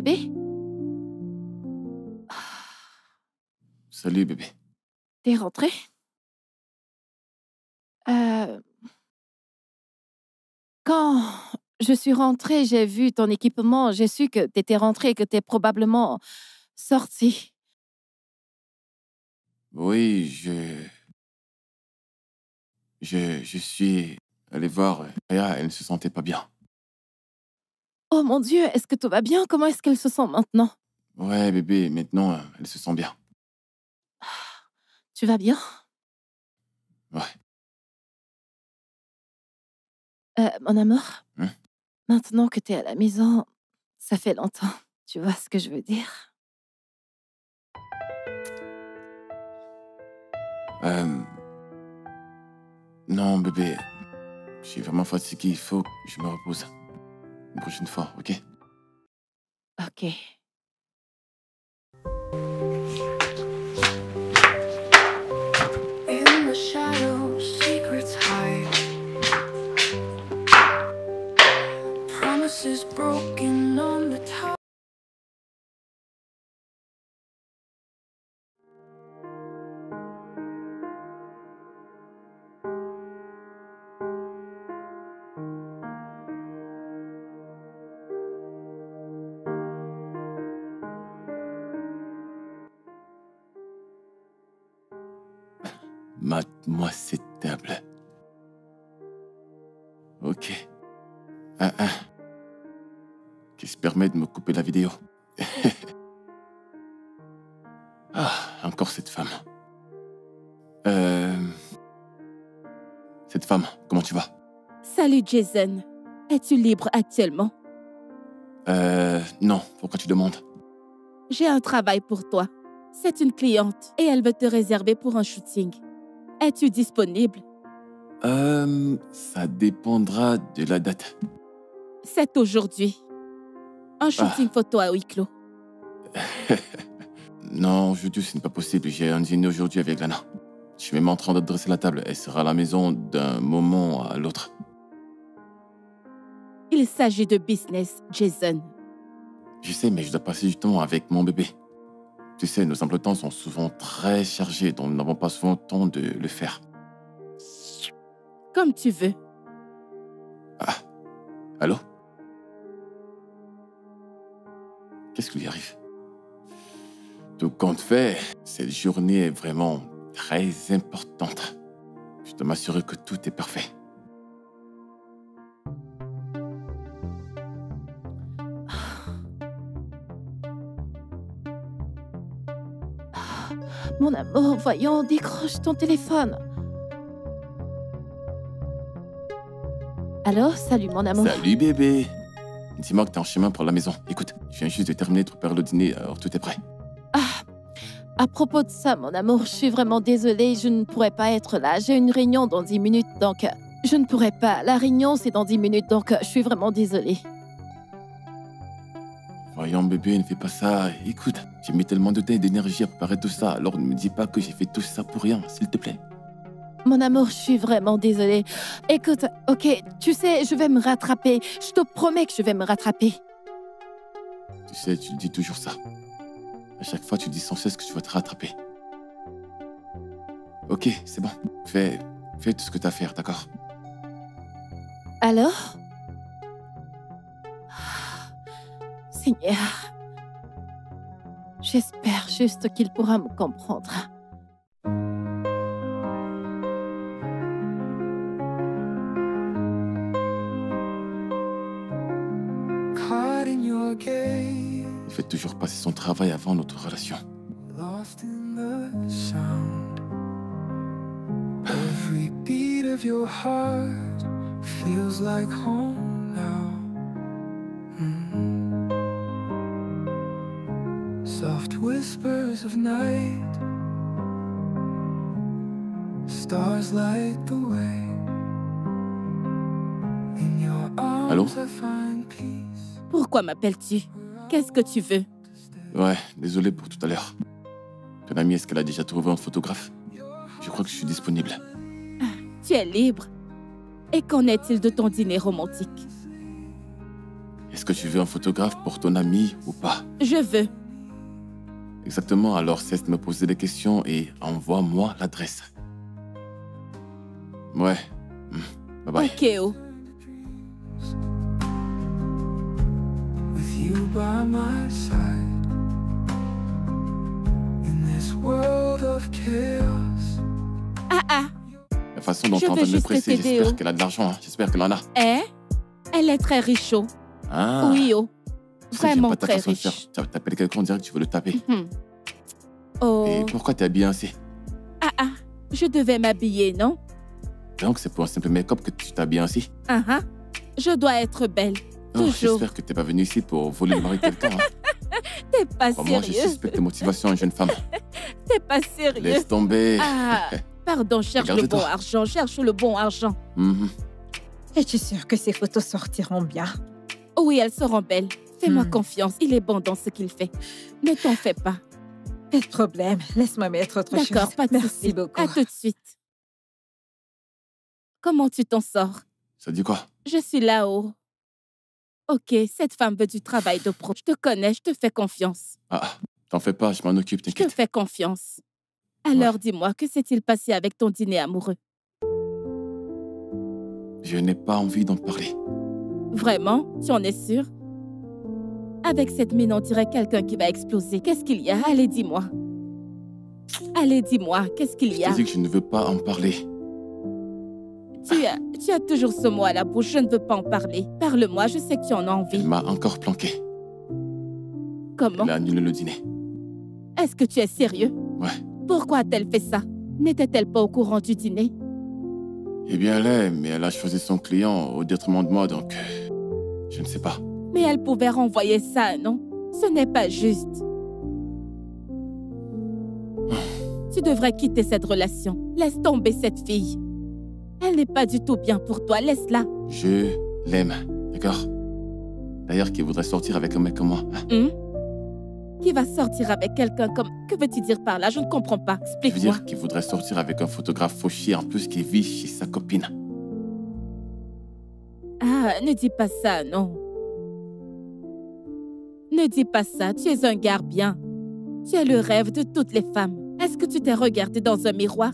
Bébé? Salut, bébé. T'es rentré? Quand je suis rentrée, j'ai vu ton équipement, j'ai su que t'étais rentré et que t'es probablement sorti. Oui, je suis allé voir Aya, elle ne se sentait pas bien. Oh mon Dieu, est-ce que tout va bien? Comment est-ce qu'elle se sent maintenant? Ouais, bébé, maintenant, elle se sent bien. Tu vas bien? Ouais. Mon amour, Hein? maintenant que t'es à la maison, ça fait longtemps. Tu vois ce que je veux dire? Non, bébé, je suis vraiment fatigué, il faut que je me repose. Une prochaine fois, ok? Ok. In the shadows, secrets hide. Promises broken on the top. Mate-moi cette table. Ok. Qui se permet de me couper la vidéo. Ah, encore cette femme. Cette femme, comment tu vas? Salut Jason. Es-tu libre actuellement? Non, pourquoi tu demandes? J'ai un travail pour toi. C'est une cliente et elle veut te réserver pour un shooting. Es-tu disponible? Ça dépendra de la date. C'est aujourd'hui. Un shooting photo à huis clos. Non, aujourd'hui, ce n'est pas possible. J'ai un dîner aujourd'hui avec Lana. Je suis même en train d'adresser la table. Elle sera à la maison d'un moment à l'autre. Il s'agit de business, Jason. Je sais, mais je dois passer du temps avec mon bébé. Tu sais, nos emplois de temps sont souvent très chargés, donc nous n'avons pas souvent le temps de le faire. Comme tu veux. Ah, allô? Qu'est-ce qui lui arrive? Tout compte fait, cette journée est vraiment très importante. Je dois m'assurer que tout est parfait. Mon amour, voyons, décroche ton téléphone. Allô, salut mon amour. Salut bébé. Dis-moi que t'es en chemin pour la maison. Écoute, je viens juste de terminer de préparer le dîner, alors tout est prêt. Ah, à propos de ça, mon amour, je suis vraiment désolée, je ne pourrais pas être là. J'ai une réunion dans 10 minutes, donc je ne pourrais pas. La réunion, c'est dans 10 minutes, donc je suis vraiment désolée. Voyons bébé, ne fais pas ça. Écoute, j'ai mis tellement de temps et d'énergie à préparer tout ça, alors ne me dis pas que j'ai fait tout ça pour rien, s'il te plaît. Mon amour, je suis vraiment désolée. Écoute, ok, tu sais, je vais me rattraper. Je te promets que je vais me rattraper. Tu sais, tu dis toujours ça. À chaque fois, tu dis sans cesse que tu vas te rattraper. Ok, c'est bon. Fais tout ce que t'as à faire, d'accord? Alors? Seigneur, j'espère juste qu'il pourra me comprendre. Caught in your gaze, Il fait toujours passer son travail avant notre relation. lost in the sound. Every beat of your heart feels like home now. Soft whispers of night, stars light the way. In your Allô? arms I find peace. Pourquoi m'appelles-tu? Qu'est-ce que tu veux? Ouais, désolé pour tout à l'heure. Ton amie, est-ce qu'elle a déjà trouvé un photographe? Je crois que je suis disponible. Tu es libre. Et qu'en est-il de ton dîner romantique? Est-ce que tu veux un photographe pour ton ami ou pas? Je veux. Exactement, alors cesse de me poser des questions et envoie-moi l'adresse. Ouais. Bye bye. Ok, oh. With you by my side in this world of chaos. Ah. La façon dont Je tu es en veux train de me juste presser, t'aider, j'espère oh. qu'elle a de l'argent, hein. J'espère qu'elle en a. Eh? Elle est très riche, oh. Ah. Oui, oh. Tu sais, j'aime Vraiment pas ta très façon de faire. riche. Tu appelles quelqu'un, on dirait que tu veux le taper. Oh. Et pourquoi t'es habillée ainsi? Ah. Je devais m'habiller, non? Donc c'est pour un simple make-up que tu t'habilles ainsi? Je dois être belle. Oh, Toujours. j'espère que t'es pas venue ici pour voler le mari de quelqu'un. Hein. T'es pas Moi, je sérieux. suspecte tes motivations, jeune femme. T'es pas sérieux. Laisse tomber. Ah, pardon, cherche le bon Regarde-toi. argent. Cherche le bon argent. Mhm. Es-tu sûre que ces photos sortiront bien? Oui, elles seront belles. Fais-moi confiance. Il est bon dans ce qu'il fait. Ne t'en fais pas. Pas de problème. Laisse-moi mettre autre chose. D'accord, pas de Merci souci. beaucoup. À tout de suite. Comment tu t'en sors? Ça dit quoi? Je suis là-haut. Ok, cette femme veut du travail de pro. Je te connais, je te fais confiance. Ah, t'en fais pas, je m'en occupe, Je te t'inquiète. fais confiance. Alors dis-moi, que s'est-il passé avec ton dîner amoureux? Je n'ai pas envie d'en parler. Vraiment? Tu en es sûr? Avec cette mine, on dirait quelqu'un qui va exploser. Qu'est-ce qu'il y a? Allez, dis-moi. Allez, dis-moi, qu'est-ce qu'il y Je a? te dis que je ne veux pas en parler. Tu as toujours ce mot à la bouche, je ne veux pas en parler. Parle-moi, je sais que tu en as envie. Elle m'a encore planqué. Comment? Elle a annulé le dîner. Est-ce que tu es sérieux? Ouais. Pourquoi a-t-elle fait ça? N'était-elle pas au courant du dîner? Eh bien, elle est, mais elle a choisi son client au détriment de moi, donc... je ne sais pas. Mais elle pouvait renvoyer ça, non? Ce n'est pas juste. Tu devrais quitter cette relation. Laisse tomber cette fille. Elle n'est pas du tout bien pour toi, laisse-la. Je l'aime, d'accord? D'ailleurs, qui voudrait sortir avec un mec comme moi, hein? Qui va sortir avec quelqu'un comme... Que veux-tu dire par là? Je ne comprends pas. Je veux Explique-moi. dire qu'il voudrait sortir avec un photographe fauché en plus qui vit chez sa copine. Ah, ne dis pas ça, non. Ne dis pas ça, tu es un gars bien. Tu es le rêve de toutes les femmes. Est-ce que tu t'es regardé dans un miroir?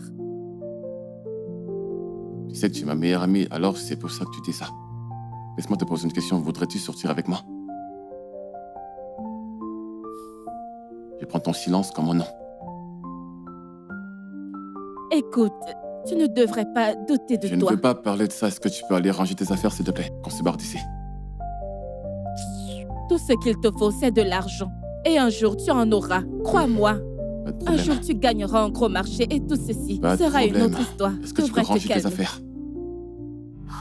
Tu sais que tu es ma meilleure amie, alors c'est pour ça que tu dis ça. Laisse-moi te poser une question, voudrais-tu sortir avec moi? Je prends ton silence comme un non. Écoute, tu ne devrais pas douter de Je ne toi. veux pas parler de ça, est-ce que tu peux aller ranger tes affaires, s'il te plaît? Qu'on se barre d'ici. Tout ce qu'il te faut, c'est de l'argent. Et un jour, tu en auras. Crois-moi. Pas de Un problème. jour, tu gagneras un gros marché et tout ceci Pas de sera une problème. autre histoire. Est-ce que tu peux devrais te ranger tes calmer. affaires?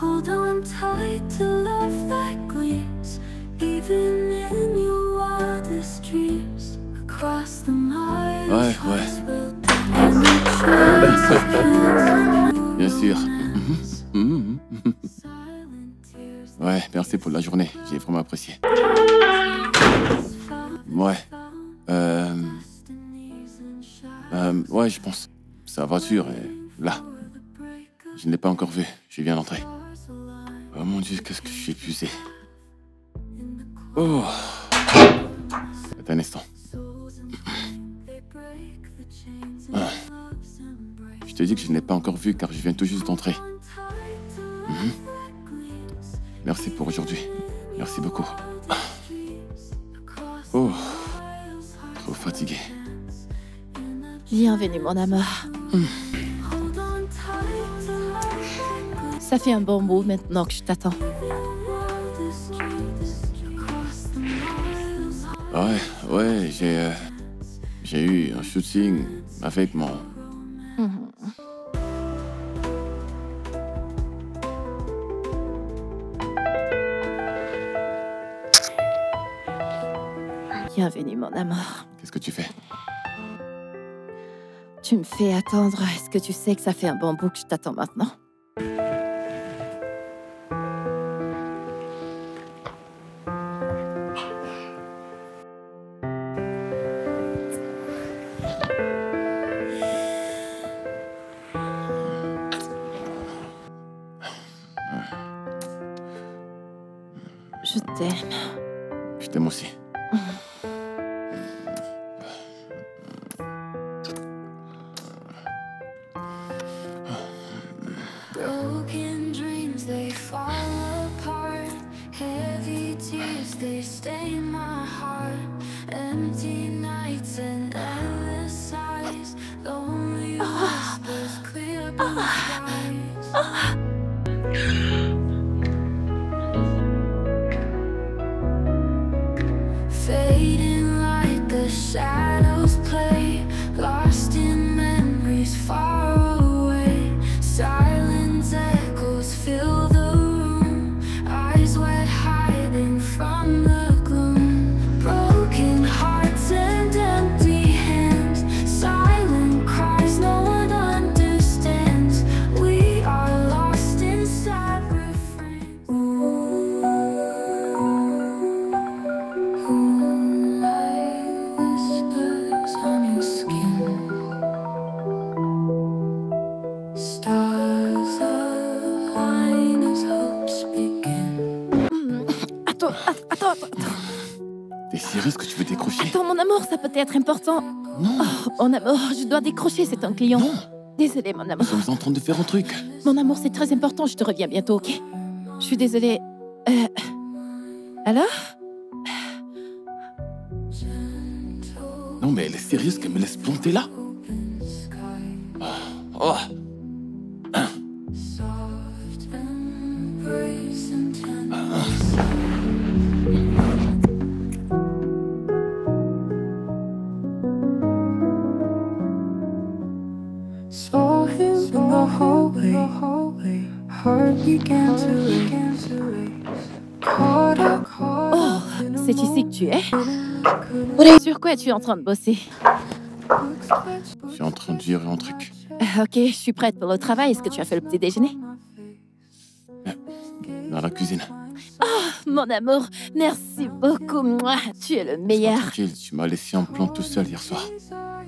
Hold on tight to love that gleams, even in your wildest dreams. Across the miles, Ouais. hearts will penetrate. Bien sûr. Mhm. Silent tears Ouais, merci pour la journée, j'ai vraiment apprécié. Ouais. Ouais, je pense. Sa voiture est là. Je ne l'ai pas encore vue, je viens d'entrer. Oh mon Dieu, qu'est-ce que je suis épuisé. Oh. Attends un instant. Je te dis que je ne l'ai pas encore vue car je viens tout juste d'entrer. Merci pour aujourd'hui. Merci beaucoup. Oh. Trop fatigué. Bienvenue, mon amour. Ça fait un bon bout maintenant que je t'attends. Ouais, j'ai eu un shooting avec mon... Bienvenue, mon amour. Qu'est-ce que tu fais? Tu me fais attendre. Est-ce que tu sais que ça fait un bon bout que je t'attends maintenant? Je t'aime. Je t'aime aussi. Broken dreams, they fall apart. Heavy tears, they stain my heart. Empty nights and endless sighs. Lonely whispers, clear blue skies. Fading light, the shadows play. Lost in memories far away. Silent echoes fill the room. Eyes wet, hiding from the gloom. Broken hearts and empty hands. Silent cries no one understands. We are lost inside refrains. Moonlight whispers on your skin. Stars align as hopes begin. Attends. T'es sérieuse que tu veux décrocher? Attends, mon amour, ça peut être important. Non. Oh, mon amour, je dois décrocher, c'est un client. Non. Désolée, mon Nous amour. sommes en train de faire un truc. Mon amour, c'est très important, je te reviens bientôt, ok? Je suis désolée. Alors? Non, mais elle est sérieuse qu'elle me laisse planter là? Oh. Soft embrace and tender. Saw him in the hallway. Heart began to race. Caught up. Oh, c'est ici que tu es? Sur quoi es-tu en train de bosser? Je suis en train de gérer un truc. Ok, je suis prête pour le travail. Est-ce que tu as fait le petit déjeuner? Dans la cuisine. Mon amour, merci beaucoup. Mouah, tu es le meilleur. Tranquille, tu m'as laissé en plan tout seul hier soir.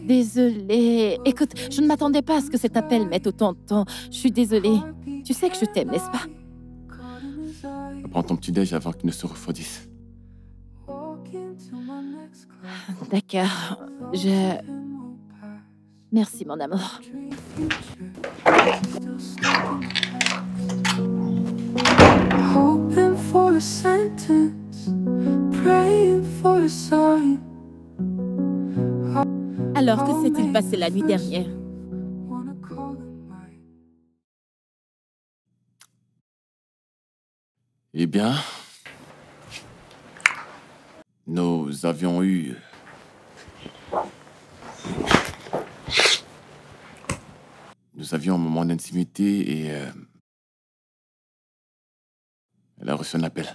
Désolée. Écoute, je ne m'attendais pas à ce que cet appel mette autant de temps. Je suis désolée. Tu sais que je t'aime, n'est-ce pas? Prends ton petit déj avant qu'il ne se refroidisse. D'accord. Merci, mon amour. Hoping for a sentence, praying for a sign. Alors, que s'est-il passé la nuit dernière? Wanna call it mine. Eh bien, nous avions eu... Nous avions un moment d'intimité et... Elle a reçu un appel.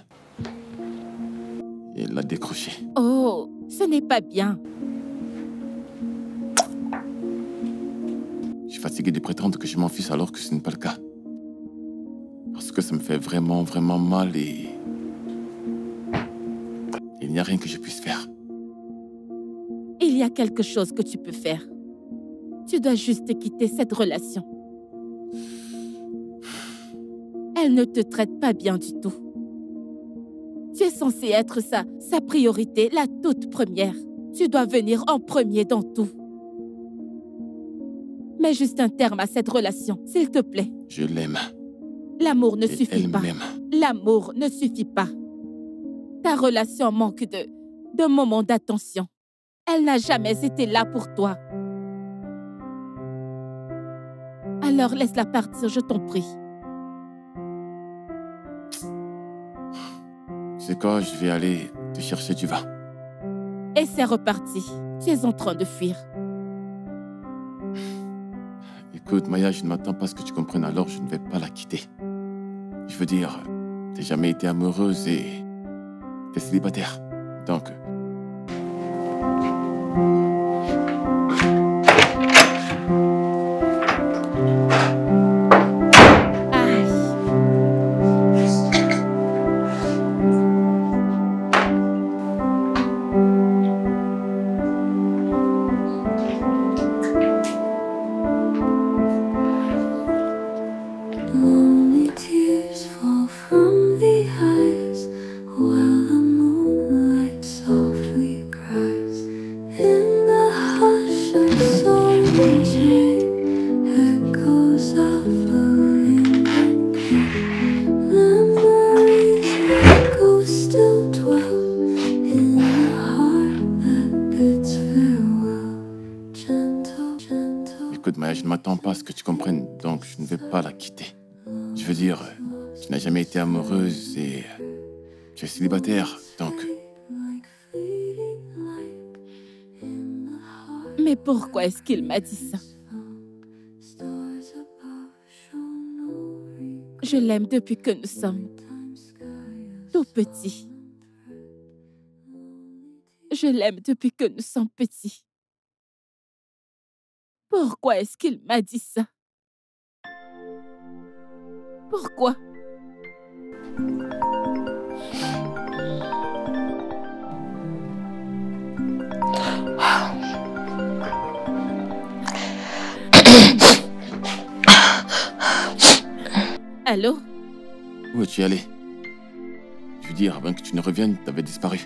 Et elle l'a décroché. Oh, ce n'est pas bien. Je suis fatigué de prétendre que je m'en fiche alors que ce n'est pas le cas. Parce que ça me fait vraiment, vraiment mal et... Il n'y a rien que je puisse faire. Il y a quelque chose que tu peux faire. Tu dois juste quitter cette relation. Elle ne te traite pas bien du tout. Tu es censé être sa priorité, la toute première. Tu dois venir en premier dans tout. Mets juste un terme à cette relation, s'il te plaît. Je l'aime. L'amour ne Et suffit elle pas. m'aime. L'amour ne suffit pas. Ta relation manque de moments d'attention. Elle n'a jamais été là pour toi. Alors laisse-la partir, je t'en prie. Tu sais quoi, je vais aller te chercher du vin. Et c'est reparti. Tu es en train de fuir. Écoute, Maya, je ne m'attends pas à ce que tu comprennes, alors je ne vais pas la quitter. Je veux dire, t'as jamais été amoureuse et t'es célibataire. Donc... Lonely tears fall from the eyes. Well, pas la quitter. Je veux dire, tu n'as jamais été amoureuse et tu es célibataire, donc... Mais pourquoi est-ce qu'il m'a dit ça? Je l'aime depuis que nous sommes tout petits. Je l'aime depuis que nous sommes petits. Pourquoi est-ce qu'il m'a dit ça? Pourquoi? Allô? Où es-tu allé? Je veux dire, avant que tu ne reviennes, tu avais disparu.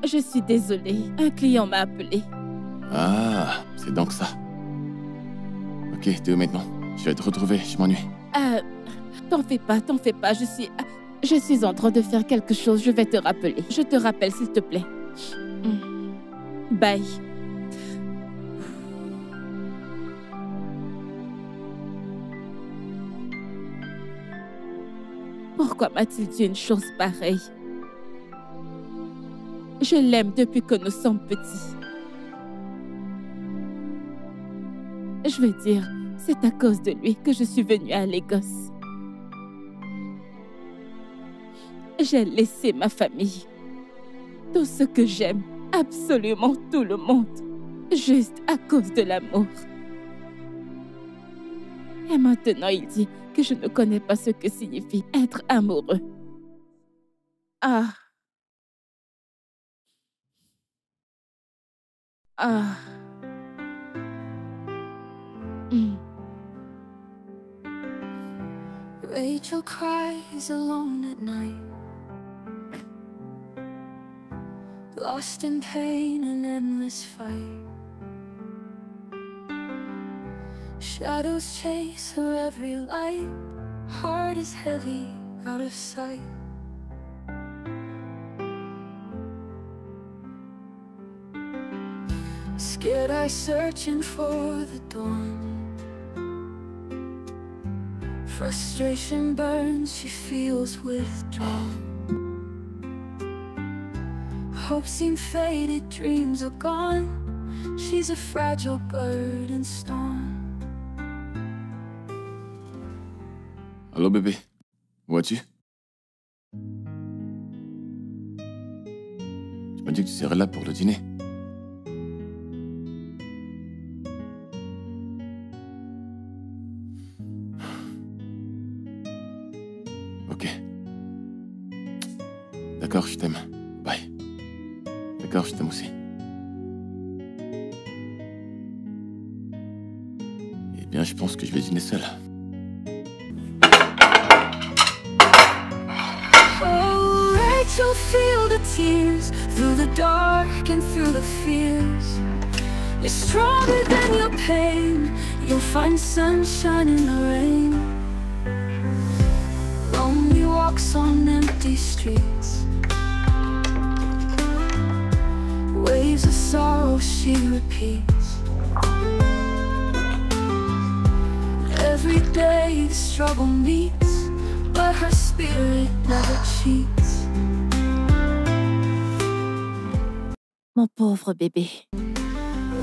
Je suis désolée. Un client m'a appelé. Ah, c'est donc ça. Ok, t'es où maintenant? Je vais te retrouver, je m'ennuie. T'en fais pas. Je suis en train de faire quelque chose, je vais te rappeler. Je te rappelle, s'il te plaît. Bye. Pourquoi m'a-t-il dit une chose pareille? Je l'aime depuis que nous sommes petits. Je veux dire, c'est à cause de lui que je suis venue à Lagos. J'ai laissé ma famille, tout ce que j'aime, absolument tout le monde, juste à cause de l'amour. Et maintenant, il dit que je ne connais pas ce que signifie être amoureux. Ah. Ah. Rachel cries alone at night, lost in pain and endless fight. Shadows chase her every light, heart is heavy, out of sight. Scared eyes searching for the dawn. Frustration burns, she feels withdrawn. Hope seemed faded, dreams are gone. She's a fragile bird in storm. Allô bébé, où vas-tu? Tu m'as dit que tu serais là pour le dîner. Ok. D'accord, je t'aime. Bye. D'accord, je t'aime aussi. Eh bien, je pense que je vais dîner seul. Oh, Rachel, feel the tears through the dark and through the fears. You're stronger than your pain. You'll find sunshine in the rain. Lonely walks on empty streets. Waves of sorrow she repeats. Every day the struggle meets, but her spirit never cheats. Mon pauvre bébé.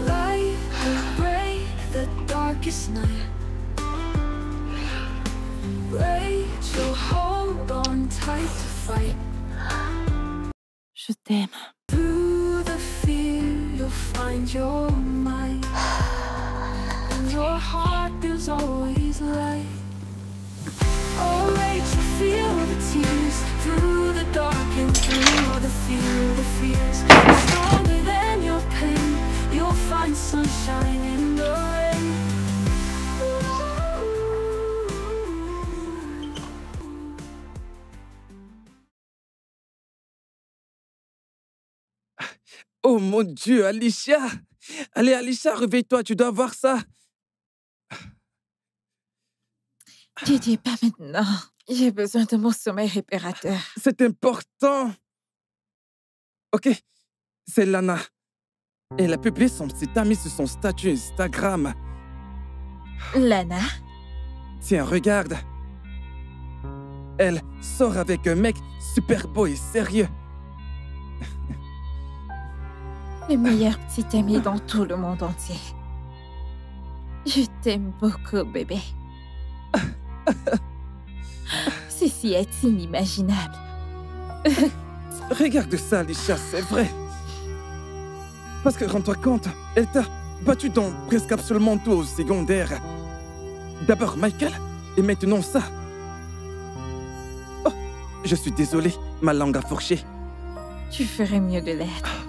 Light will break the darkest night. Rachel, hold on tight to fight. Je t'aime. Through the fear, you'll find your might. In your heart, there's always light. Oh, Rachel, feel the tears through the dark and through the fear, the fears. Stronger than your pain, you'll find sunshine in the rain. Oh mon Dieu, Alicia! Allez, Alicia, réveille-toi, tu dois voir ça. Didier, pas maintenant. J'ai besoin de mon sommeil réparateur. C'est important. Ok, c'est Lana. Elle a publié son petit ami sur son statut Instagram. Lana, Tiens, regarde. Elle sort avec un mec super beau et sérieux. Le meilleur petit ami dans tout le monde entier. Je t'aime beaucoup, bébé. Ceci est inimaginable. Regarde ça, Alicia, c'est vrai. Parce que rends-toi compte, elle t'a battu dans presque absolument tout au secondaire. D'abord Michael, et maintenant ça. Oh, je suis désolé, ma langue a fourché. Tu ferais mieux de l'être.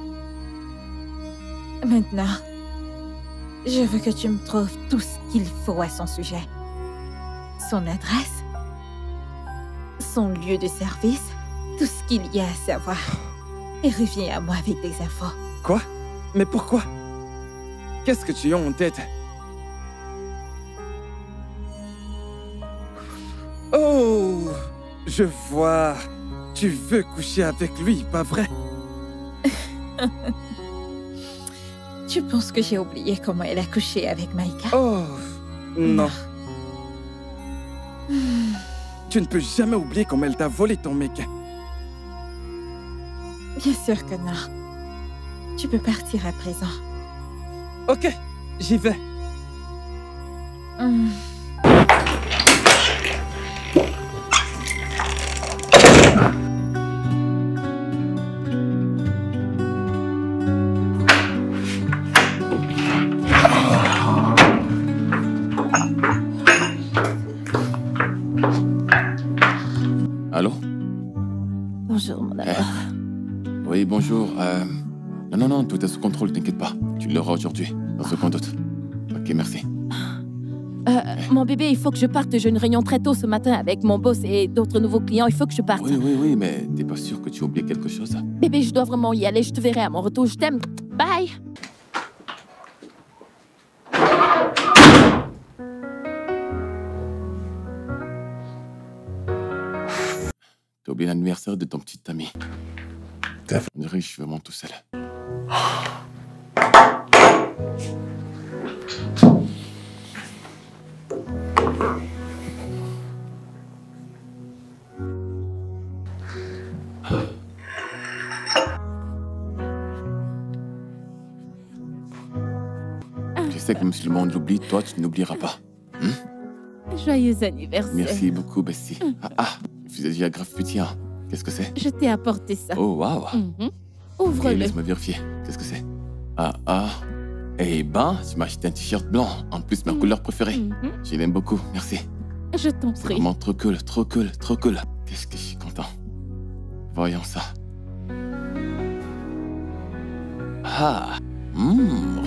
Maintenant, je veux que tu me trouves tout ce qu'il faut à son sujet. Son adresse, son lieu de service, tout ce qu'il y a à savoir. Et reviens à moi avec des infos. Quoi? Mais pourquoi? Qu'est-ce que tu as en tête? Oh, je vois. Tu veux coucher avec lui, pas vrai? Tu penses que j'ai oublié comment elle a couché avec Maïka? Oh, non. Tu ne peux jamais oublier comment elle t'a volé ton mec. Bien sûr que non. Tu peux partir à présent. Ok, j'y vais. Allô? Bonjour, mon amour. Oui, bonjour. Non, tout est sous contrôle, t'inquiète pas. Tu l'auras aujourd'hui, dans aucun doute. Ok, merci. Mon bébé, il faut que je parte. J'ai une réunion très tôt ce matin avec mon boss et d'autres nouveaux clients. Il faut que je parte. Oui, mais t'es pas sûr que tu as oublié quelque chose? Bébé, je dois vraiment y aller. Je te verrai à mon retour. Je t'aime. Bye! T'as oublié l'anniversaire de ton petit ami. On dirait que je suis vraiment tout seul. Je sais que même si le monde l'oublie, toi, tu n'oublieras pas. Joyeux anniversaire. Merci beaucoup, Bessie. Je faisais déjà grave petit, hein. Qu'est-ce que c'est? Je t'ai apporté ça. Oh, waouh. Ok, Ouvre-le. laisse-moi vérifier. Qu'est-ce que c'est? Eh ben, tu m'as acheté un t-shirt blanc. En plus, ma couleur préférée. Je l'aime beaucoup, merci. Je t'en C'est prie. vraiment trop cool, trop cool, trop cool. Qu'est-ce que je suis content. Voyons ça.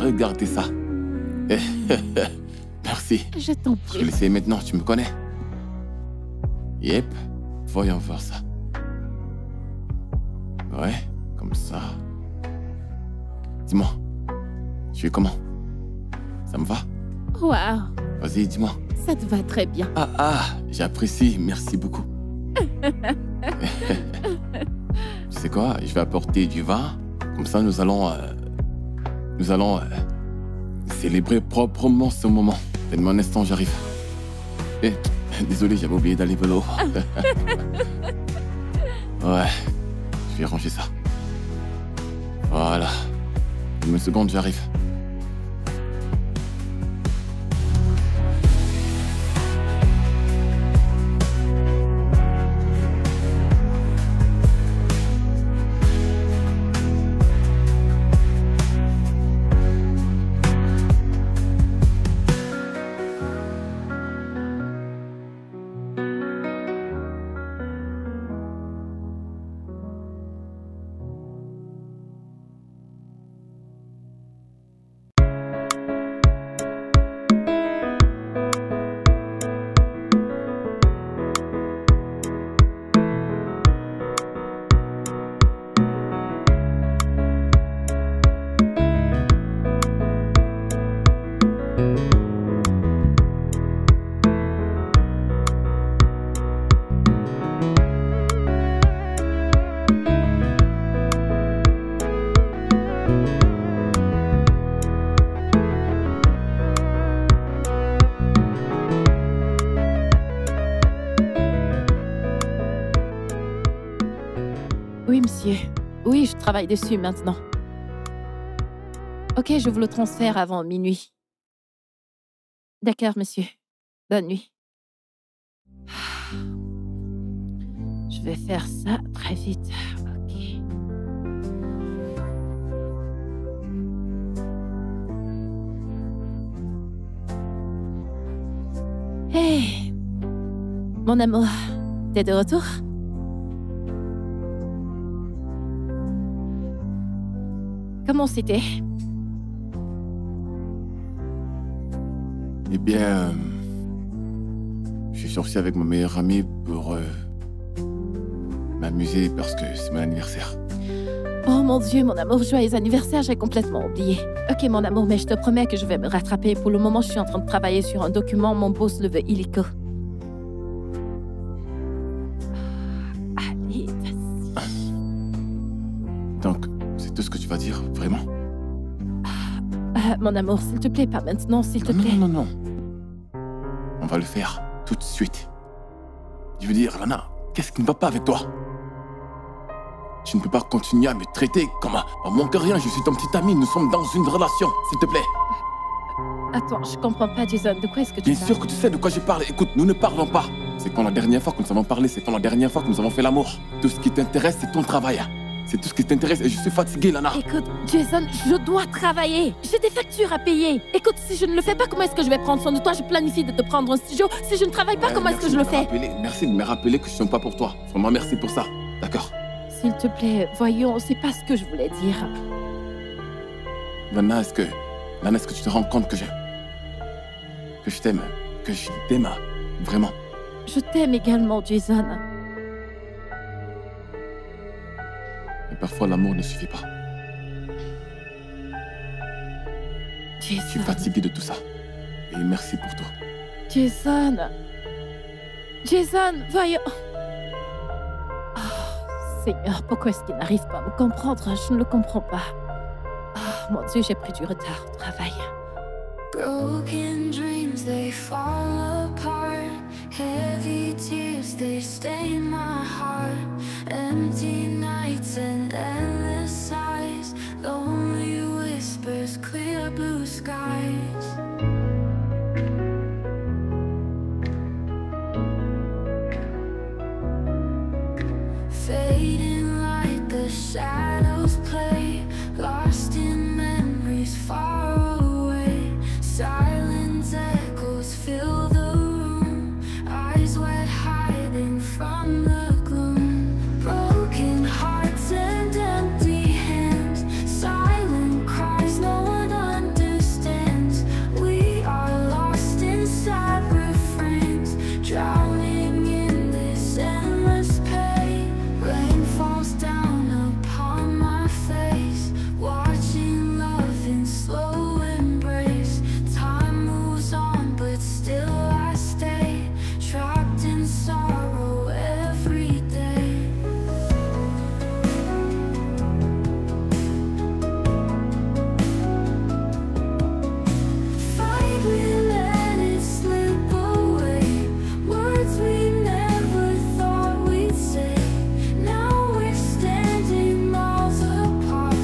Regardez ça. Merci. Je t'en Je vais prie. l'essayer maintenant, tu me connais? Yep. Voyons voir ça. Ouais, comme ça. Dis-moi, tu es comment? Ça me va? Waouh, Vas-y, dis-moi. ça te va très bien. J'apprécie, merci beaucoup. Tu sais quoi? Je vais apporter du vin. Comme ça, nous allons célébrer proprement ce moment. Donne-moi un instant, j'arrive. Désolé, j'avais oublié d'aller vélo. Ouais, je vais ranger ça. Voilà. Une seconde, j'arrive. Oui, monsieur. Oui, je travaille dessus maintenant. Ok, je vous le transfère avant minuit. D'accord, monsieur. Bonne nuit. Je vais faire ça très vite. Ok. Hey, mon amour, t'es de retour? Comment c'était? Eh bien, je suis sorti avec mon meilleur ami pour m'amuser parce que c'est mon anniversaire. Oh mon Dieu, mon amour, joyeux anniversaire, j'ai complètement oublié. Ok, mon amour, mais je te promets que je vais me rattraper. Pour le moment, je suis en train de travailler sur un document. Mon boss le veut illico. Allez, vas-y. Donc, c'est tout ce que tu vas dire, vraiment? Mon amour, s'il te plaît, pas maintenant, s'il te Non, plaît. non, non, non. On va le faire tout de suite. Je veux dire, Lana, qu'est-ce qui ne va pas avec toi? Tu ne peux pas continuer à me traiter comme un manque rien. Je suis ton petit ami, nous sommes dans une relation, s'il te plaît. Attends, je comprends pas, Jason. De quoi est-ce que tu Bien parles? sûr que tu sais de quoi je parle. Écoute, nous ne parlons pas. C'est quand la dernière fois que nous avons parlé, c'est quand la dernière fois que nous avons fait l'amour. Tout ce qui t'intéresse, c'est ton travail. C'est tout ce qui t'intéresse et je suis fatigué, Lana. Écoute, Jason, je dois travailler. J'ai des factures à payer. Écoute, si je ne le fais pas, comment est-ce que je vais prendre soin de toi? Je planifie de te prendre un studio. Si je ne travaille pas, Ouais, comment est-ce que merci je le de me fais? rappeler- Merci de me rappeler que je ne suis pas pour toi. Vraiment, merci pour ça. D'accord. S'il te plaît, voyons, c'est pas ce que je voulais dire. Lana, est-ce que tu te rends compte que je t'aime, vraiment? Je t'aime également, Jason. Et parfois, l'amour ne suffit pas. Je suis Jason, fatigué de tout ça. Et merci pour tout. Jason. Jason, voyons. Oh, Seigneur, pourquoi est-ce qu'il n'arrive pas à me comprendre? Je ne le comprends pas. Oh, mon Dieu, j'ai pris du retard au travail. Broken dreams, they fall apart. Heavy tears, they stain my heart. Empty nights and endless sighs. Lonely whispers, clear blue skies. Fading light, the shadows play. Lost in memories far away. Silent echoes fill the room. Eyes wet, hiding from the gloom. Broken hearts and empty hands. Silent cries no one understands. We are lost inside refrains. Drowning in this endless pain. Rain falls down upon my face. Watching love in slow embrace. Time moves on, but still I stay. Trapped in sorrow every day. Fight, we let it slip away. Words we never thought we'd say. Now we're standing miles apart,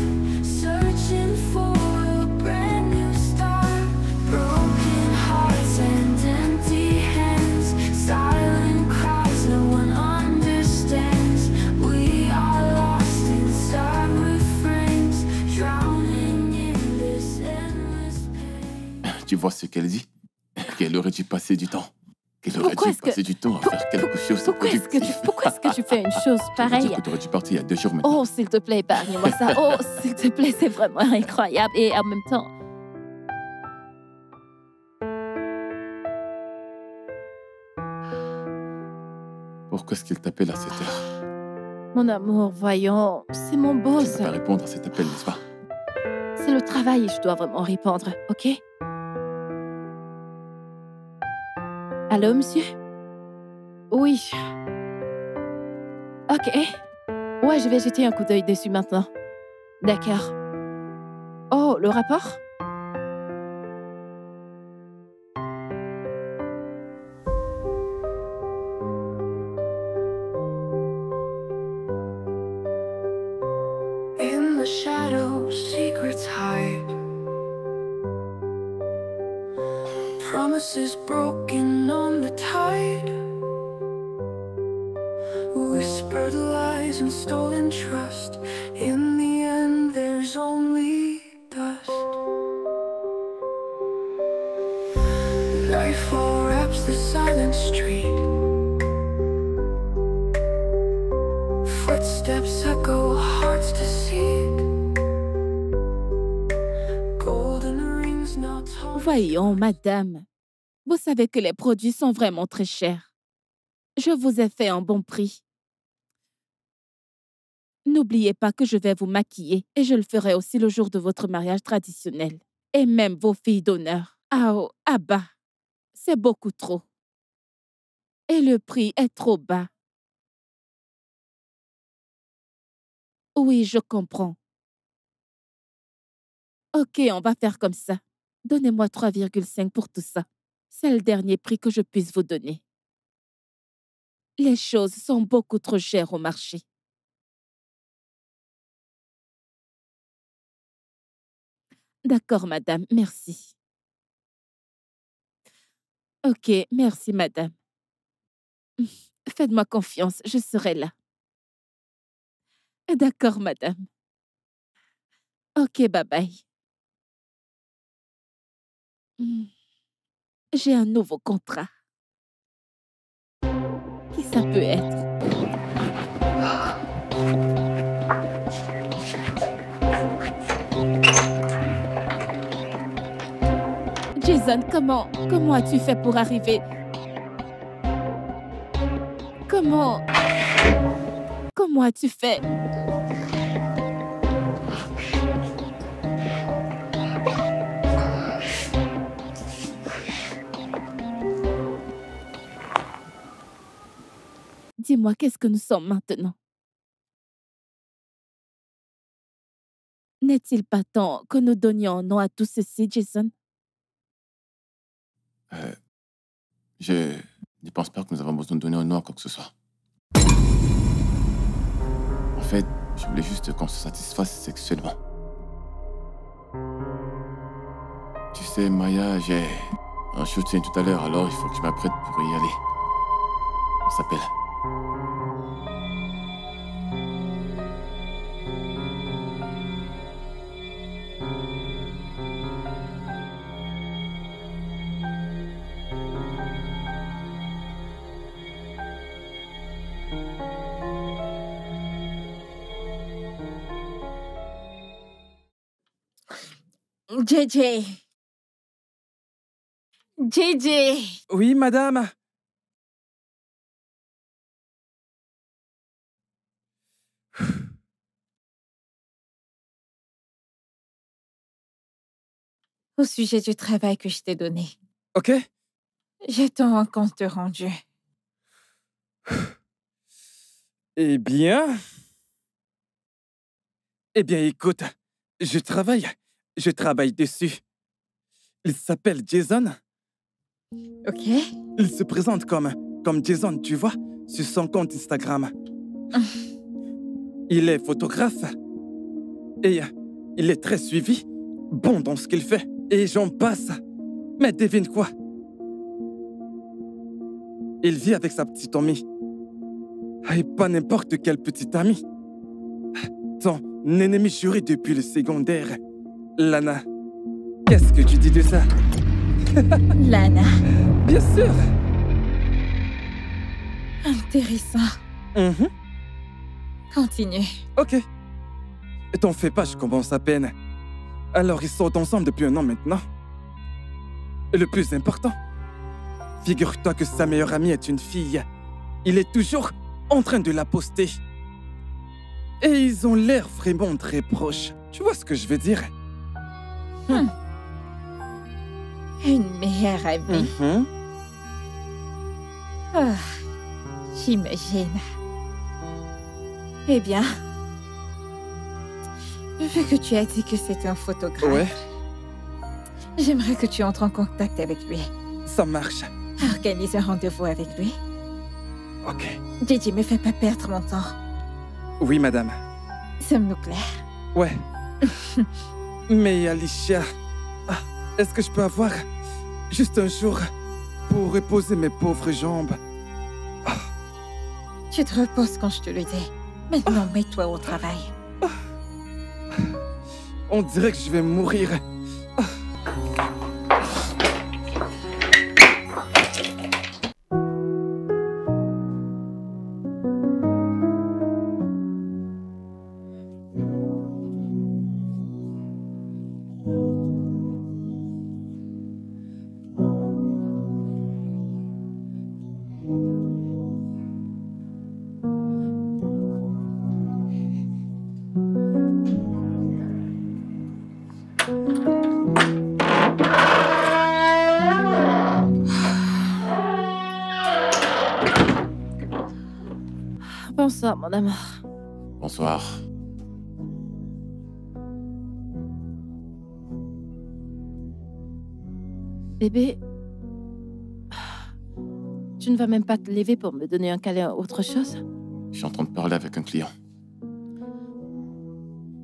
searching for a brand new start. Broken hearts and empty hands. Silent cries no one understands. We are lost inside refrains, drowning in this endless pain. Tu vois ce qu'elle dit? Qu'elle aurait dû passer du temps. Qu'elle aurait Pourquoi dû est-ce que- passer du temps à faire quelque chose de Pourquoi est-ce que productif. pourquoi est-ce que tu fais une chose Ça veut pareille? dire que tu aurais dû partir il y a 2 jours maintenant. Oh, s'il te plaît, épargne-moi ça. Oh, s'il te plaît, c'est vraiment incroyable. Et en même temps, Pourquoi est-ce qu'il t'appelle à cette heure? mon amour, voyons, c'est mon Tu boss. ne vas pas répondre à cet appel, n'est-ce pas? C'est le travail et je dois vraiment répondre, ok? Allô, monsieur? Oui. Ok. Ouais, je vais jeter un coup d'œil dessus maintenant. D'accord. Oh, le rapport? shadows, secrets hide. Promises broken on the tide. Whispered lies and stolen trust. In the end, there's only dust. Nightfall wraps the silent street. Footsteps echo, hearts deceit. Golden rings now torn. Voyons, madame. Vous savez que les produits sont vraiment très chers. Je vous ai fait un bon prix. N'oubliez pas que je vais vous maquiller et je le ferai aussi le jour de votre mariage traditionnel. Et même vos filles d'honneur. Ah oh, ah bah, c'est beaucoup trop. Et le prix est trop bas. Oui, je comprends. Ok, on va faire comme ça. Donnez-moi 3,5 pour tout ça. C'est le dernier prix que je puisse vous donner. Les choses sont beaucoup trop chères au marché. D'accord, madame, merci. Ok, merci, madame. Faites-moi confiance, je serai là. D'accord, madame. Ok, bye-bye. J'ai un nouveau contrat. Qui ça peut être? Jason, comment as-tu fait pour arriver? Comment as-tu fait? Dis-moi, qu'est-ce que nous sommes maintenant? N'est-il pas temps que nous donnions nom à tout ceci, Jason? Je ne pense pas que nous avons besoin de donner un nom à quoi que ce soit. En fait, je voulais juste qu'on se satisfasse sexuellement. Tu sais, Maya, j'ai un shooting tout à l'heure, alors il faut que je m'apprête pour y aller. On s'appelle. JJ. JJ. Oui, madame. Au sujet du travail que je t'ai donné, Ok. j'attends un compte rendu. Eh bien, écoute, je travaille dessus. Il s'appelle Jason. Ok? Il se présente comme Jason, tu vois, sur son compte Instagram. Il est photographe et il est très suivi, bon dans ce qu'il fait. Et j'en passe. Mais devine quoi? Il vit avec sa petite amie. Et pas n'importe quelle petite amie. Ton ennemi juré depuis le secondaire. Lana, qu'est-ce que tu dis de ça? Lana? Bien sûr. Intéressant. Continue. Ok. T'en fais pas, je commence à peine. Alors, ils sont ensemble depuis 1 an maintenant. Et le plus important, figure-toi que sa meilleure amie est une fille. Il est toujours en train de la poster. Et ils ont l'air vraiment très proches. Tu vois ce que je veux dire? Une meilleure amie. Ah, j'imagine. Eh bien, vu que tu as dit que c'est un photographe, Ouais, j'aimerais que tu entres en contact avec lui. ça marche. Organise un rendez-vous avec lui. Ok. JJ, me fais pas perdre mon temps. Oui, madame. Sommes-nous clairs? Ouais. Mais Alicia, est-ce que je peux avoir juste un jour pour reposer mes pauvres jambes? Tu te reposes quand je te le dis. Maintenant, mets-toi au travail. On dirait que je vais mourir. Bonsoir, mon amour. Bonsoir. Bébé, tu ne vas même pas te lever pour me donner un câlin ou autre chose? Je suis en train de parler avec un client.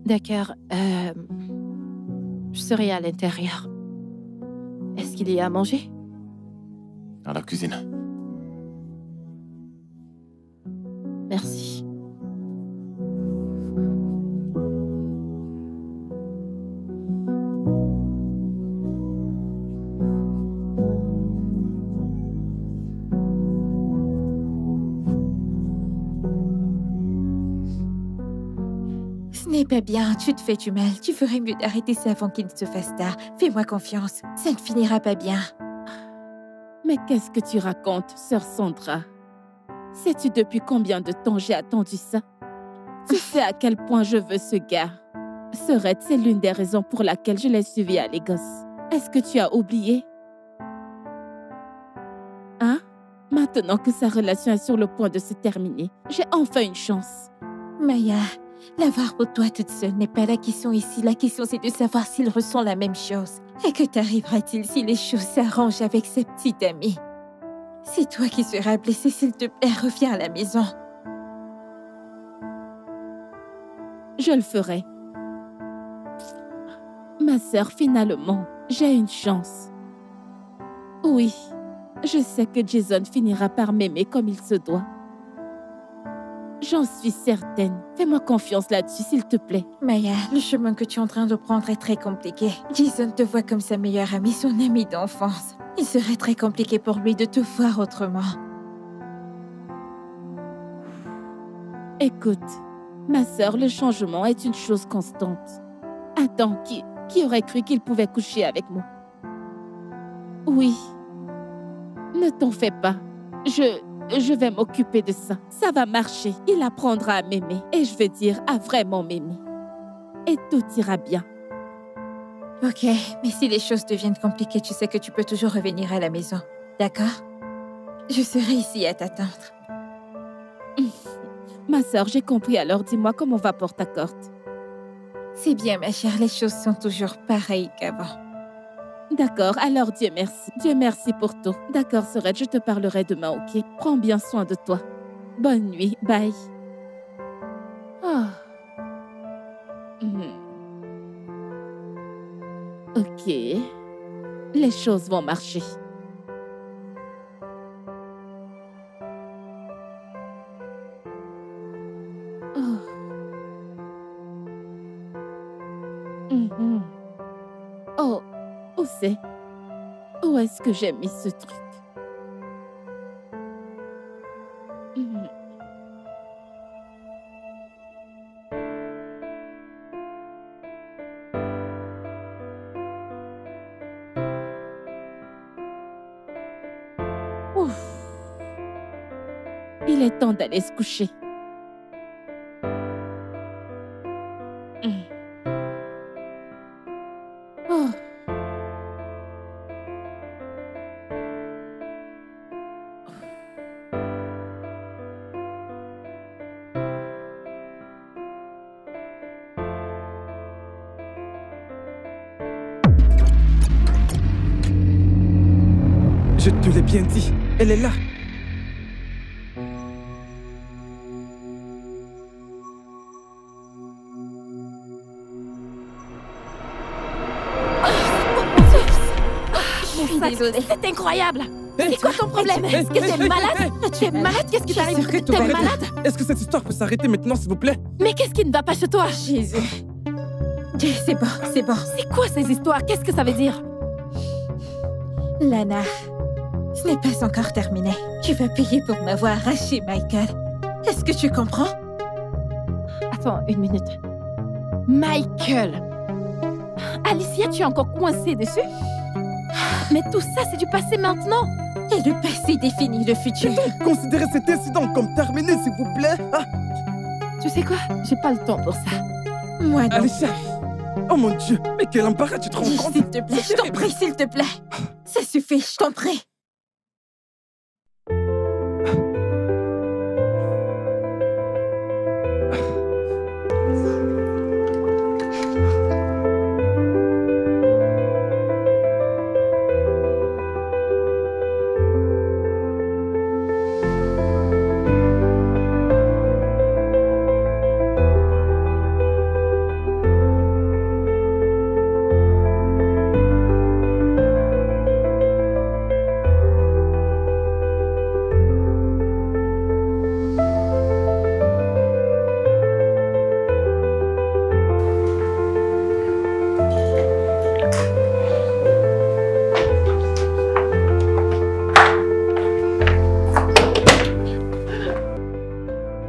D'accord. Je serai à l'intérieur. Est-ce qu'il y a à manger? Dans la cuisine. Merci. Ce n'est pas bien, tu te fais du mal. Tu ferais mieux d'arrêter ça avant qu'il ne se fasse tard. Fais-moi confiance, ça ne finira pas bien. Mais qu'est-ce que tu racontes, sœur Sandra? Sais-tu depuis combien de temps j'ai attendu ça? Tu sais à quel point je veux ce gars. Sœurette, c'est l'une des raisons pour laquelle je l'ai suivi à Lagos. Est-ce que tu as oublié? Hein? Maintenant que sa relation est sur le point de se terminer, j'ai enfin une chance. Maya, l'avoir pour toi toute seule n'est pas la question ici. La question, c'est de savoir s'il ressent la même chose. Et que t'arrivera-t-il si les choses s'arrangent avec sa petite amie? C'est toi qui seras blessé, s'il te plaît, reviens à la maison. Je le ferai. Ma sœur, finalement, j'ai une chance. Oui, je sais que Jason finira par m'aimer comme il se doit. J'en suis certaine. Fais-moi confiance là-dessus, s'il te plaît. Maya, le chemin que tu es en train de prendre est très compliqué. Jason te voit comme sa meilleure amie, son amie d'enfance. Il serait très compliqué pour lui de te voir autrement. Écoute, ma sœur, le changement est une chose constante. Attends, qui aurait cru qu'il pouvait coucher avec moi? Oui. Ne t'en fais pas. Je vais m'occuper de ça. Ça va marcher. Il apprendra à m'aimer. Et je veux dire, à vraiment m'aimer. Et tout ira bien. Ok, mais si les choses deviennent compliquées, tu sais que tu peux toujours revenir à la maison. D'accord? Je serai ici à t'attendre. Ma sœur, j'ai compris. Alors dis-moi comment va Port-à-Corte. C'est bien, ma chère. Les choses sont toujours pareilles qu'avant. D'accord, alors Dieu merci. Dieu merci pour tout. D'accord, Sœurette, je te parlerai demain, ok? Prends bien soin de toi. Bonne nuit, bye. Oh. Ok. Les choses vont marcher. Oh. Oh. Où c'est? Où est-ce que j'ai mis ce truc? Ouf. Il est temps d'aller se coucher. Oh. Je te l'ai bien dit, elle est là. suis désolée. C'est incroyable. C'est quoi ton problème? Est-ce que tu es malade? Tu es malade? Qu'est-ce qui t'arrive? Tu es malade? Est-ce que cette histoire peut s'arrêter maintenant, s'il vous plaît? Mais qu'est-ce qui ne va pas chez toi? Jésus. C'est bon, c'est bon. C'est quoi ces histoires? Qu'est-ce que ça veut dire? Lana, ce n'est pas encore terminé. Tu vas payer pour m'avoir arraché Michael. Est-ce que tu comprends? Attends, une minute. Michael! Alicia, tu es encore coincée dessus? Mais tout ça, c'est du passé maintenant. Et le passé définit le futur. Considérez cet incident comme terminé, s'il vous plaît. Ah, Tu sais quoi? J'ai pas le temps pour ça. Moi non. Alicia. Oh mon Dieu, mais quel embarras, tu te rends compte? S'il te plaît, je t'en prie, s'il te plaît. Ça suffit, je t'en prie.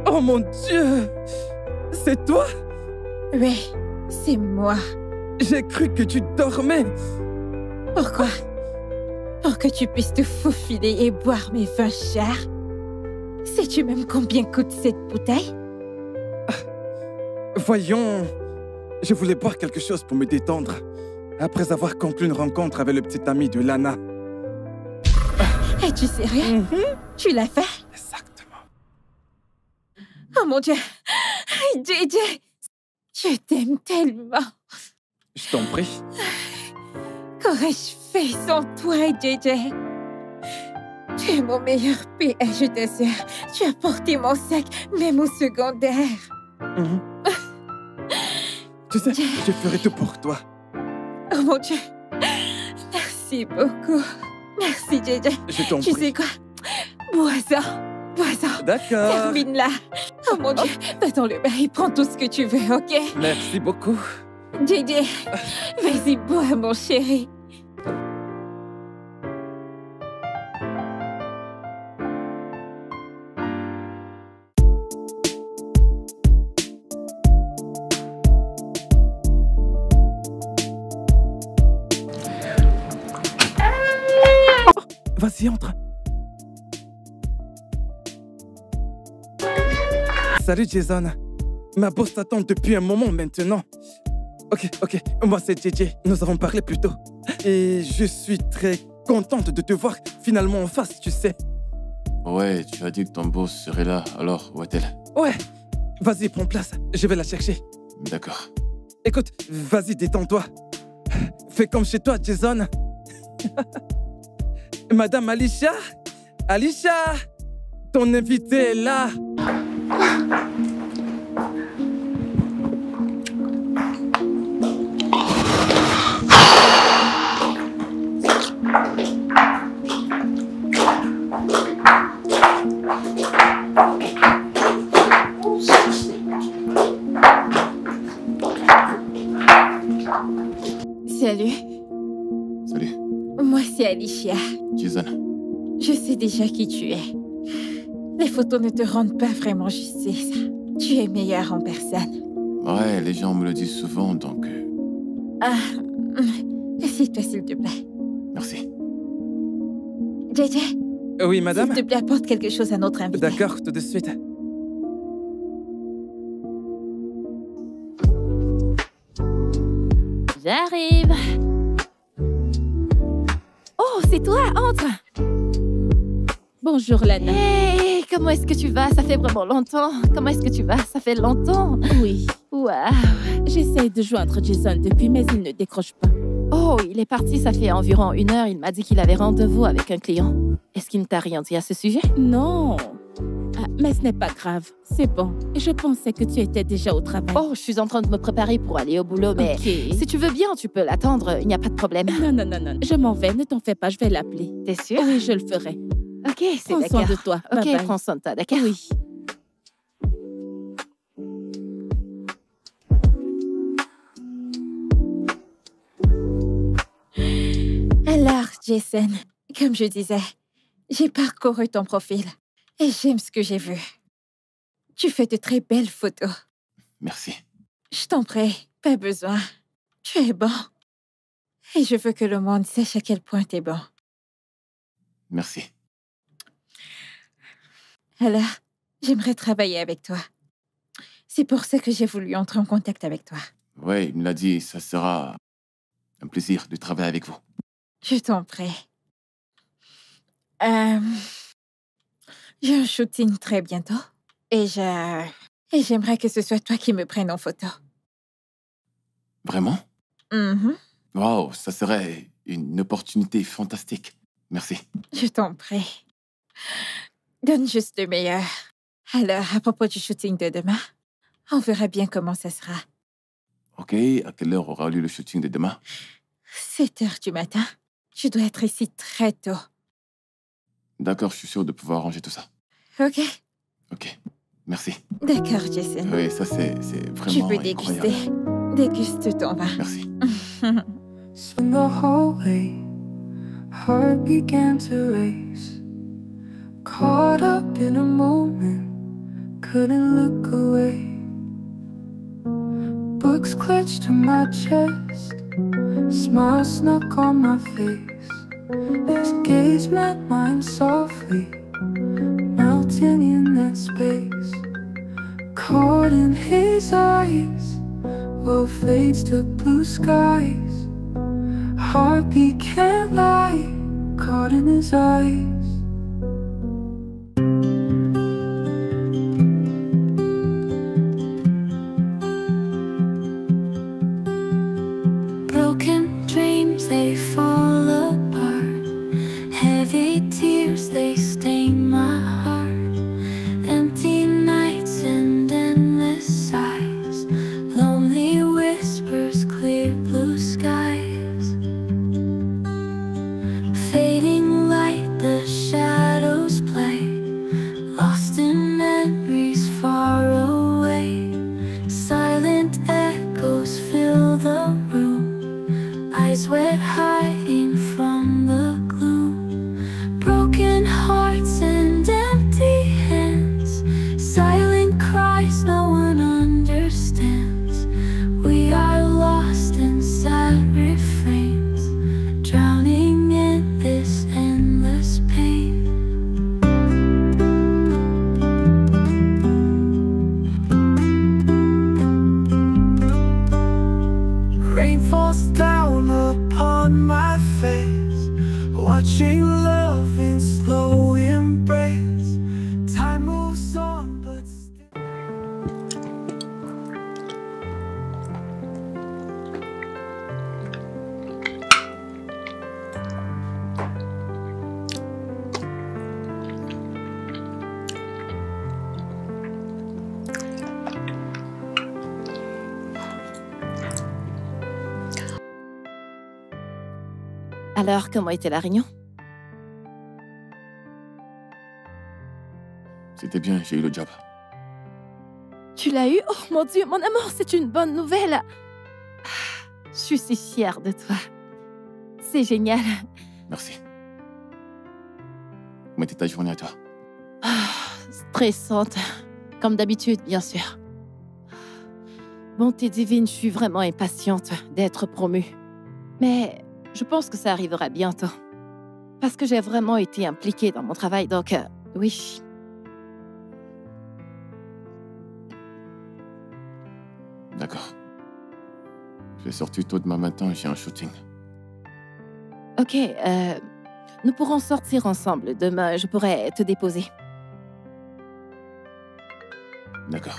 Oh mon Dieu! C'est toi? Oui, c'est moi. J'ai cru que tu dormais. Pourquoi? Pour que tu puisses te faufiler et boire mes vins chers. Sais-tu même combien coûte cette bouteille? Voyons, je voulais boire quelque chose pour me détendre, après avoir conclu une rencontre avec le petit ami de Lana. Es-tu sérieux? Tu l'as fait? Exactement. Oh mon Dieu! JJ! Je t'aime tellement! Je t'en prie. Qu'aurais-je fait sans toi, JJ? Tu es mon meilleur PA, je t'assure. Tu as porté mon sac, même au secondaire. Tu sais, je ferai tout pour toi. Oh mon Dieu! Merci beaucoup. Merci, JJ. Je t'en Tu prie. sais quoi? Bois-en. Bois-en. D'accord. Termine-la. Oh mon Dieu. Va dans le bain et prends tout ce que tu veux, ok? Merci beaucoup. JJ, vas-y, bois, mon chéri. Vas-y, entre. Salut Jason. Ma boss t'attend depuis un moment maintenant. Ok, moi c'est JJ. Nous avons parlé plus tôt. Et je suis très contente de te voir finalement en face, tu sais. Ouais, tu as dit que ton boss serait là, alors où est-elle? Ouais, vas-y, prends place. Je vais la chercher. D'accord. Écoute, vas-y, détends-toi. Fais comme chez toi, Jason. Madame Alicia? Alicia! Ton invité est là. Salut. Salut, Moi, c'est Alicia. Jason. Je sais déjà qui tu es. Les photos ne te rendent pas vraiment justice. Tu es meilleure en personne. Ouais, les gens me le disent souvent, donc... Assieds-toi, s'il te plaît. merci. JJ, Oui, madame? s'il te plaît, apporte quelque chose à notre invité. D'accord, tout de suite. J'arrive. Oh, c'est toi, entre. Bonjour, Lana. Hey, comment est-ce que tu vas? Ça fait vraiment longtemps. Comment est-ce que tu vas? Ça fait longtemps. Oui. Waouh. J'essaye de joindre Jason depuis, mais il ne décroche pas. Oh, il est parti, ça fait environ 1 heure. Il m'a dit qu'il avait rendez-vous avec un client. Est-ce qu'il ne t'a rien dit à ce sujet? Non. Mais ce n'est pas grave. C'est bon. Je pensais que tu étais déjà au travail. Oh, je suis en train de me préparer pour aller au boulot, mais Ok. si tu veux bien, tu peux l'attendre. Il n'y a pas de problème. Non, non, non, non. Je m'en vais. Ne t'en fais pas. Je vais l'appeler. T'es sûre? Oui, je le ferai. Ok, c'est Prends soin d'accord. de toi. Ok, Bye bye. prends soin de toi, d'accord? Oui. Alors, Jason, comme je disais, j'ai parcouru ton profil et j'aime ce que j'ai vu. Tu fais de très belles photos. Merci. Je t'en prie, pas besoin. Tu es bon. Et je veux que le monde sache à quel point tu es bon. Merci. Alors, j'aimerais travailler avec toi. C'est pour ça que j'ai voulu entrer en contact avec toi. Ouais, il me l'a dit, ça sera un plaisir de travailler avec vous. Je t'en prie. J'ai un shooting très bientôt. Et j'aimerais que ce soit toi qui me prennes en photo. Vraiment? Mhm. Waouh, ça serait une opportunité fantastique. Merci. Je t'en prie. Donne juste le meilleur. Alors, à propos du shooting de demain, on verra bien comment ça sera. Ok, à quelle heure aura lieu le shooting de demain? 7 heures du matin. Je dois être ici très tôt. D'accord, je suis sûr de pouvoir arranger tout ça. Ok? Ok, merci. D'accord, Jason. Oui, ça c'est Tu vraiment peux incroyable. déguster. Déguste ton vin. Merci. So in the hallway, heart began to race. Caught up in a moment, couldn't look away. Books clutched to my chest, smile snuck on my face. His gaze met mine softly, melting in that space. Caught in his eyes, world fades to blue skies. Heartbeat can't lie, caught in his eyes. Broken dreams, they fall apart. Heavy tears, they stain my heart. Empty nights and endless sighs. Lonely whispers, clear blue skies. Fading light, the shadows play. Lost in memories far away. Silent echoes fill the room. Eyes wet, hiding from the gloom. Broken hearts and empty hands. Silent cries no one understands. We are lost in sad refrains, drowning in this endless pain. Rain falls down upon my face, watching love in slow embrace. Time moves on, but still. Alors, comment était la réunion? C'était bien, j'ai eu le job. Tu l'as eu? Oh mon Dieu, mon amour, c'est une bonne nouvelle. Ah, je suis si fière de toi. C'est génial. Merci. Comment était ta journée à toi? Ah, stressante, comme d'habitude, bien sûr. Bonté divine, je suis vraiment impatiente d'être promue. Mais je pense que ça arrivera bientôt. Parce que j'ai vraiment été impliquée dans mon travail, donc oui. D'accord. Je vais sortir tôt demain matin, j'ai un shooting. Ok, nous pourrons sortir ensemble. Demain, je pourrai te déposer. D'accord.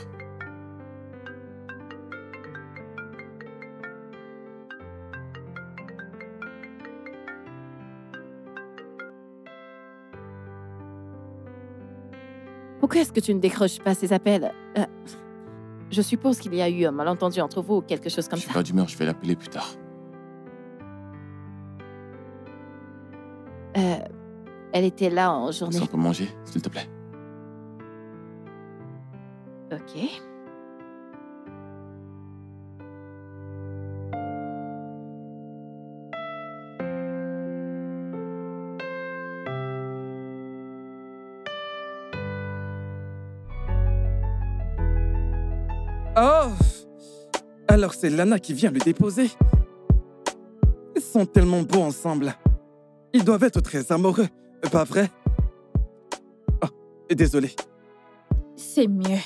Pourquoi est-ce que tu ne décroches pas ces appels? Je suppose qu'il y a eu un malentendu entre vous ou quelque chose comme Je suis ça. pas d'humeur, je vais l'appeler plus tard. Elle était là en Est-ce journée. qu'on peut manger, s'il te plaît? Ok. Oh! Alors c'est Lana qui vient le déposer. Ils sont tellement beaux ensemble. Ils doivent être très amoureux, pas vrai? Oh, désolé. C'est mieux.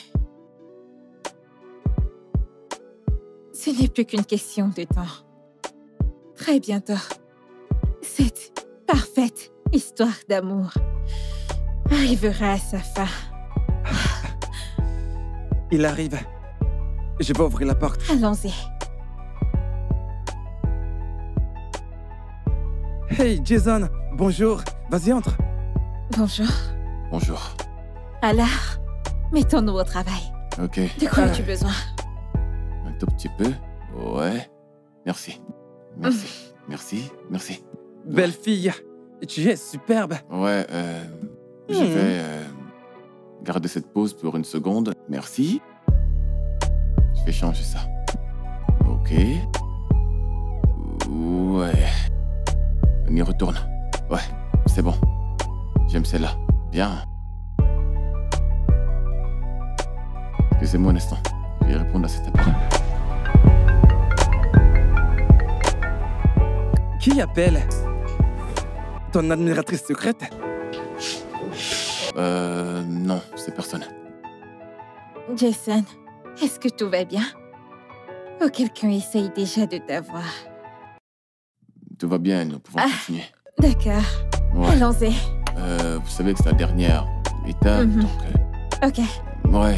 Ce n'est plus qu'une question de temps. Très bientôt. Cette parfaite histoire d'amour arrivera à sa fin. Il arrive. Je vais ouvrir la porte. Allons-y. Hey, Jason, bonjour. Vas-y, entre. Bonjour. Bonjour. Alors, mettons-nous au travail. Ok. De quoi as-tu besoin? Un tout petit peu. Ouais. Merci. Merci. Merci. Merci. Belle fille. Tu es superbe. Ouais, je vais garder cette pause pour une seconde. Merci. Je vais changer ça. Ok. Ouais. On y retourne. Ouais, c'est bon. J'aime celle-là. Bien. Excusez-moi un instant. Je vais répondre à cet appel. Qui appelle? Ton admiratrice secrète? Non, c'est personne. Jason, est-ce que tout va bien? Ou quelqu'un essaye déjà de t'avoir? Tout va bien, nous pouvons continuer. D'accord. Ouais. Allons-y. Vous savez que c'est la dernière étape, Mhm. donc... Ok. Ouais,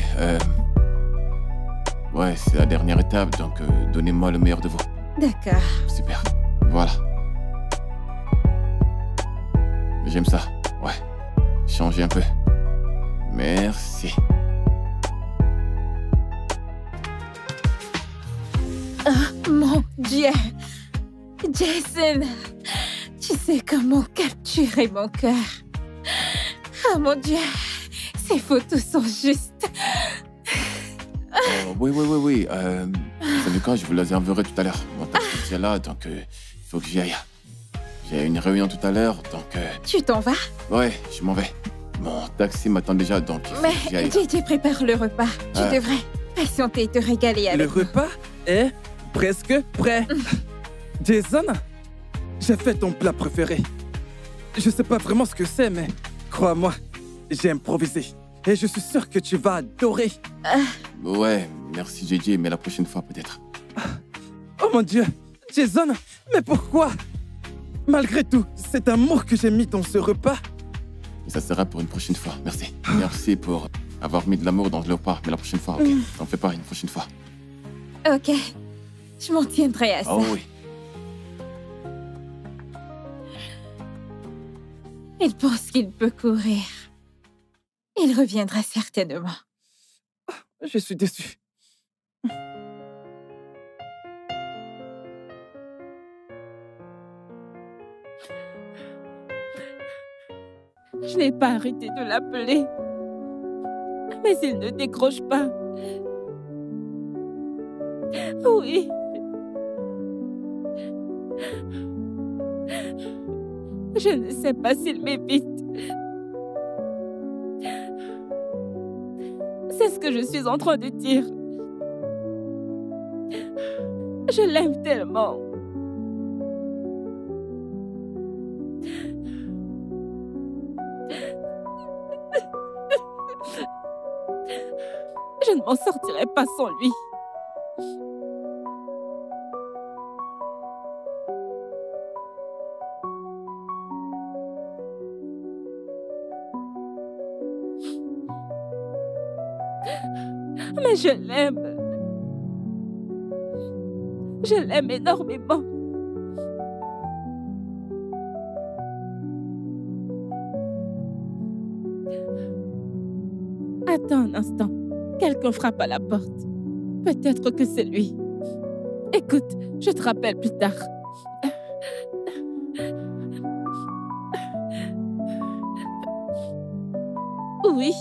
ouais, c'est la dernière étape, donc donnez-moi le meilleur de vous. D'accord. Super. Voilà. J'aime ça. Ouais. Changez un peu. Merci. Oh mon Dieu! Jason! Tu sais comment capturer mon cœur. Oh mon Dieu! Ces photos sont justes. Oui. Vous savez quoi, je vous les enverrai tout à l'heure. Mon taxi est là, donc il faut que j'y aille. J'ai une réunion tout à l'heure, donc... Tu t'en vas? Ouais, je m'en vais. Mon taxi m'attend déjà, donc il faut Mais que j'y aille. JJ prépare le repas. Tu devrais patienter et te régaler Le avec nous. repas est presque prêt. Jason, j'ai fait ton plat préféré. Je sais pas vraiment ce que c'est, mais crois-moi, j'ai improvisé. Et je suis sûr que tu vas adorer. Ouais, merci JJ, mais la prochaine fois peut-être. Oh mon Dieu, Jason, mais pourquoi? Malgré tout, cet amour que j'ai mis dans ce repas. Mais ça sera pour une prochaine fois, merci. Merci pour avoir mis de l'amour dans le repas, mais la prochaine fois, ok. T'en fais pas une prochaine fois. Ok. Je m'en tiendrai à ça. Oh oui. Il pense qu'il peut courir. Il reviendra certainement. Je suis déçu. Je n'ai pas arrêté de l'appeler. Mais il ne décroche pas. Oui. Je ne sais pas s'il m'évite. C'est ce que je suis en train de dire. Je l'aime tellement. Je ne m'en sortirai pas sans lui. Mais je l'aime. Je l'aime énormément. Attends un instant. Quelqu'un frappe à la porte. Peut-être que c'est lui. Écoute, je te rappelle plus tard. Oui.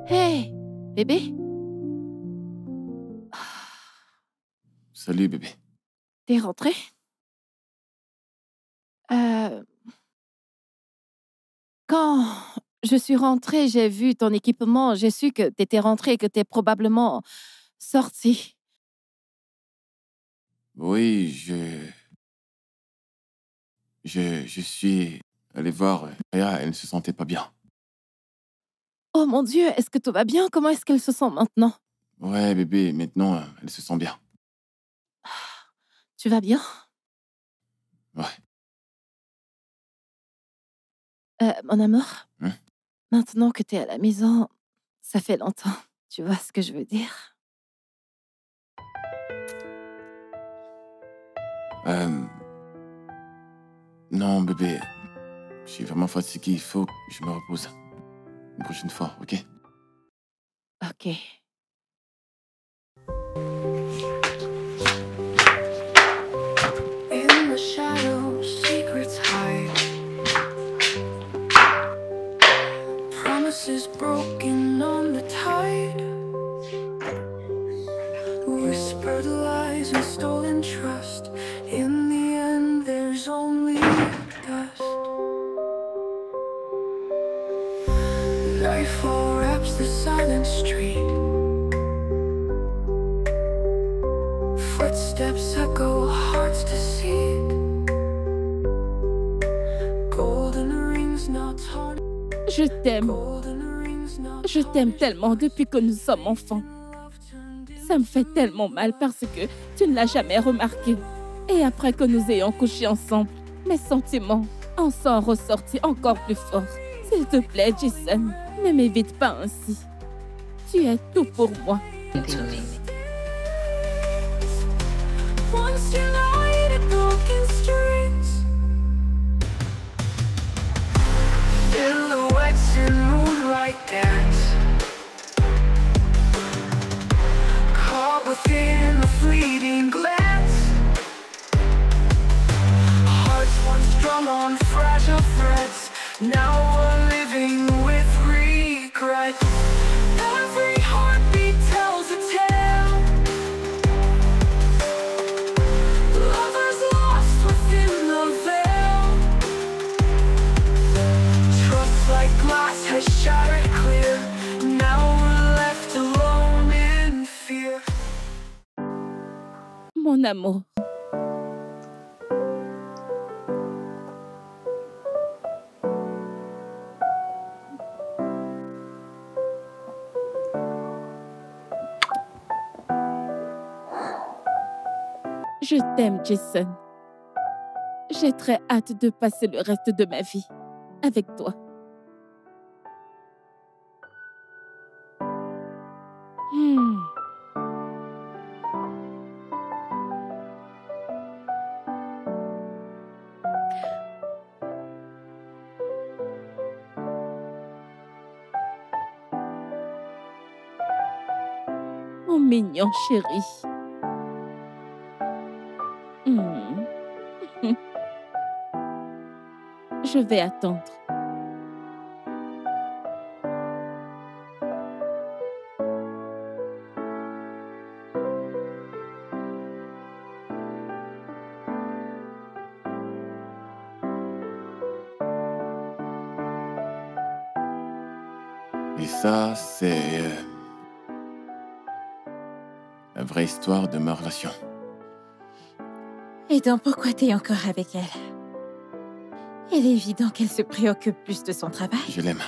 Hey, bébé, Salut, bébé. t'es rentré? Quand je suis rentrée, j'ai vu ton équipement, j'ai su que t'étais rentré et que t'es probablement sorti. Oui, je suis allé voir Rhea, elle ne se sentait pas bien. Oh mon Dieu, est-ce que tout va bien? Comment est-ce qu'elle se sent maintenant? Ouais, bébé, maintenant, elle se sent bien. Tu vas bien? Ouais. Mon amour, Hein? maintenant que t'es à la maison, ça fait longtemps. Tu vois ce que je veux dire? Non, bébé, je suis vraiment fatigué, il faut que je me repose. Une prochaine fois, ok? Ok. In the shadows, secrets hide. Promises broken on the tide. Whispered lies and stolen trust. In the end, there's only dust. Nightfall wraps the silent street. Footsteps echo, hearts to seek. Golden rings now torn. Je t'aime. Golden rings now Je t'aime tellement depuis que nous sommes enfants. Ça me fait tellement mal parce que tu ne l'as jamais remarqué. Et après que nous ayons couché ensemble, mes sentiments en sont ressortis encore plus forts. S'il te plaît, Jason, ne m'évite pas ainsi. Tu es tout pour moi. Once united, broken strings. Silhouettes in moonlight dance. Caught within a fleeting glance. Hearts once strung on fragile threads. Now we're living with regret. Every heartbeat tells a tale. Lovers lost within the veil. Trust like glass has shattered clear. Now we're left alone in fear. Mon amour. Je t'aime, Jason. J'ai très hâte de passer le reste de ma vie avec toi. Hmm. Mon mignon chéri. Hmm. Je vais attendre. ça, c'est la vraie histoire de ma relation. Et donc, pourquoi t'es encore avec elle? Il est évident qu'elle se préoccupe plus de son travail. Je l'aime.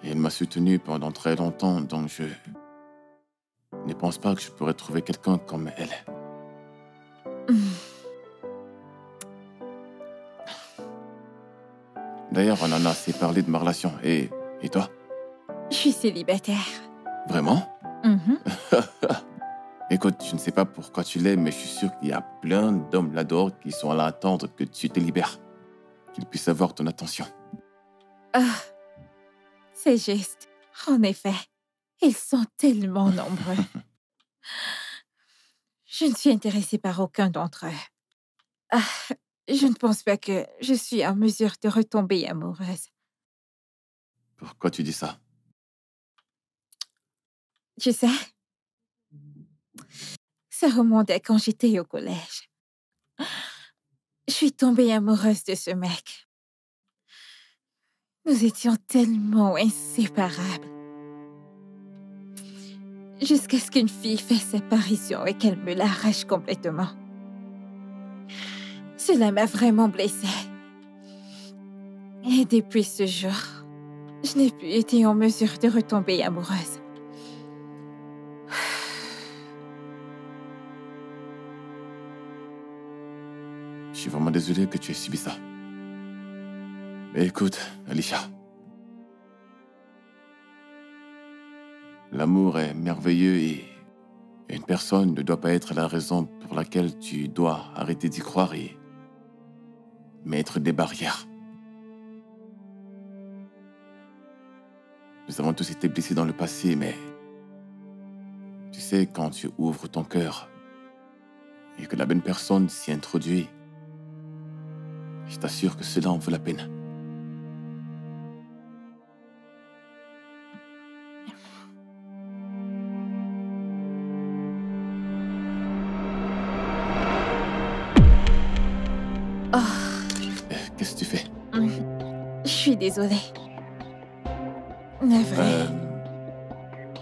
Et elle m'a soutenu pendant très longtemps, donc je ne pense pas que je pourrais trouver quelqu'un comme elle. D'ailleurs, on en a assez parlé de ma relation. Et toi? Je suis célibataire. Vraiment? Mhm. Écoute, je ne sais pas pourquoi tu l'es, mais je suis sûr qu'il y a plein d'hommes là-dehors qui sont là à attendre que tu te libères. Qu'ils puissent avoir ton attention. Ah, c'est juste. En effet, ils sont tellement nombreux. Je ne suis intéressée par aucun d'entre eux. Ah, je ne pense pas que je suis en mesure de retomber amoureuse. Pourquoi tu dis ça? Tu sais, ça remonte à quand j'étais au collège. Je suis tombée amoureuse de ce mec. Nous étions tellement inséparables. Jusqu'à ce qu'une fille fasse apparition et qu'elle me l'arrache complètement. Cela m'a vraiment blessée. Et depuis ce jour, je n'ai plus été en mesure de retomber amoureuse. Je suis vraiment désolé que tu aies subi ça. Mais écoute, Alicia. L'amour est merveilleux et une personne ne doit pas être la raison pour laquelle tu dois arrêter d'y croire et mettre des barrières. Nous avons tous été blessés dans le passé, mais tu sais, quand tu ouvres ton cœur et que la bonne personne s'y introduit, je t'assure que cela en vaut la peine. Qu'est-ce que tu fais? Je suis désolée. Navrée.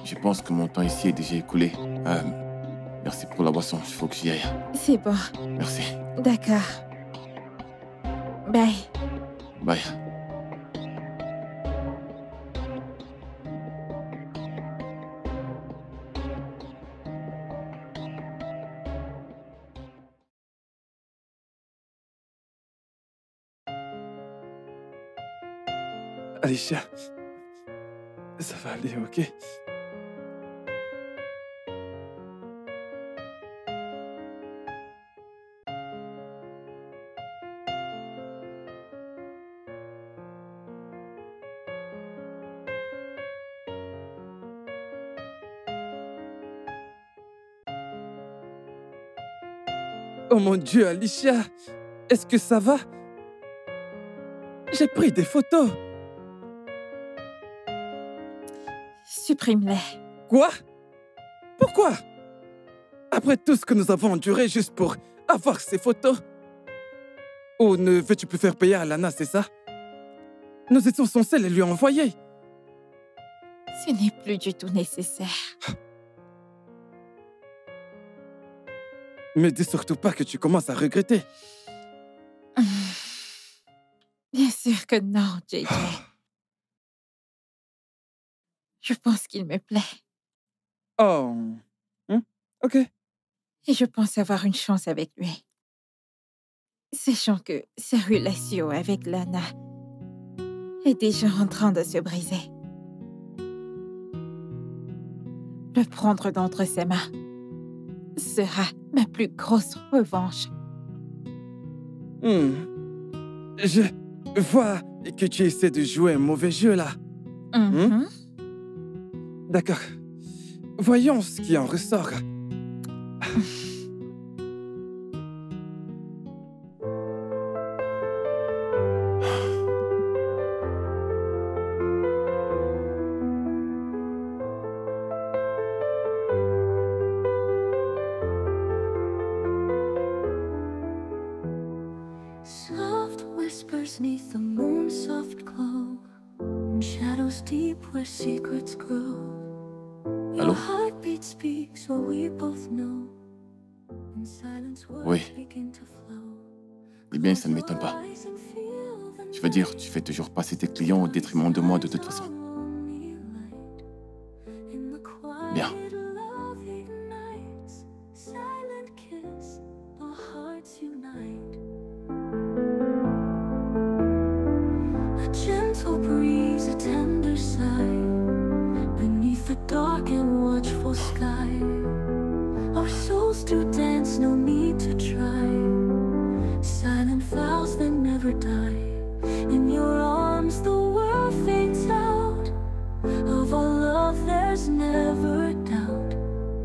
Je pense que mon temps ici est déjà écoulé. Merci pour la boisson, il faut que j'y aille. C'est bon. Merci. D'accord. Bye. Bye. Alicia, ça va aller, ok? Oh mon Dieu, Alicia, est-ce que ça va? J'ai pris des photos. Supprime-les. Quoi? Pourquoi? Après tout ce que nous avons enduré juste pour avoir ces photos? Ou ne veux-tu plus faire payer à Lana, c'est ça? Nous étions censés les lui envoyer. Ce n'est plus du tout nécessaire. Mais dis surtout pas que tu commences à regretter. Bien sûr que non, JJ. Je pense qu'il me plaît. Oh. Ok. Et je pense avoir une chance avec lui. Sachant que sa relation avec Lana est déjà en train de se briser. Le prendre d'entre ses mains sera ma plus grosse revanche. Je vois que tu essaies de jouer un mauvais jeu, là. D'accord. Voyons ce qui en ressort. Soft whispers neath the moon's soft glow, and shadows goes deep where secrets grow. Allô? Your heartbeat speaks what we both know. In silence, words Oui. begin to flow. Eh bien, ça ne m'étonne pas. Eyes and feel the Tu veux dire, tu fais toujours passer tes clients au détriment de moi de toute façon. lonely light. In the quiet, Bien. love ignites. Silent kiss, our hearts unite. A gentle breeze, a tender sigh. Beneath the dark and watchful sky, our souls do dance, no need to try. Silent vows that never die. In your arms the world fades out. Of our love there's never doubt.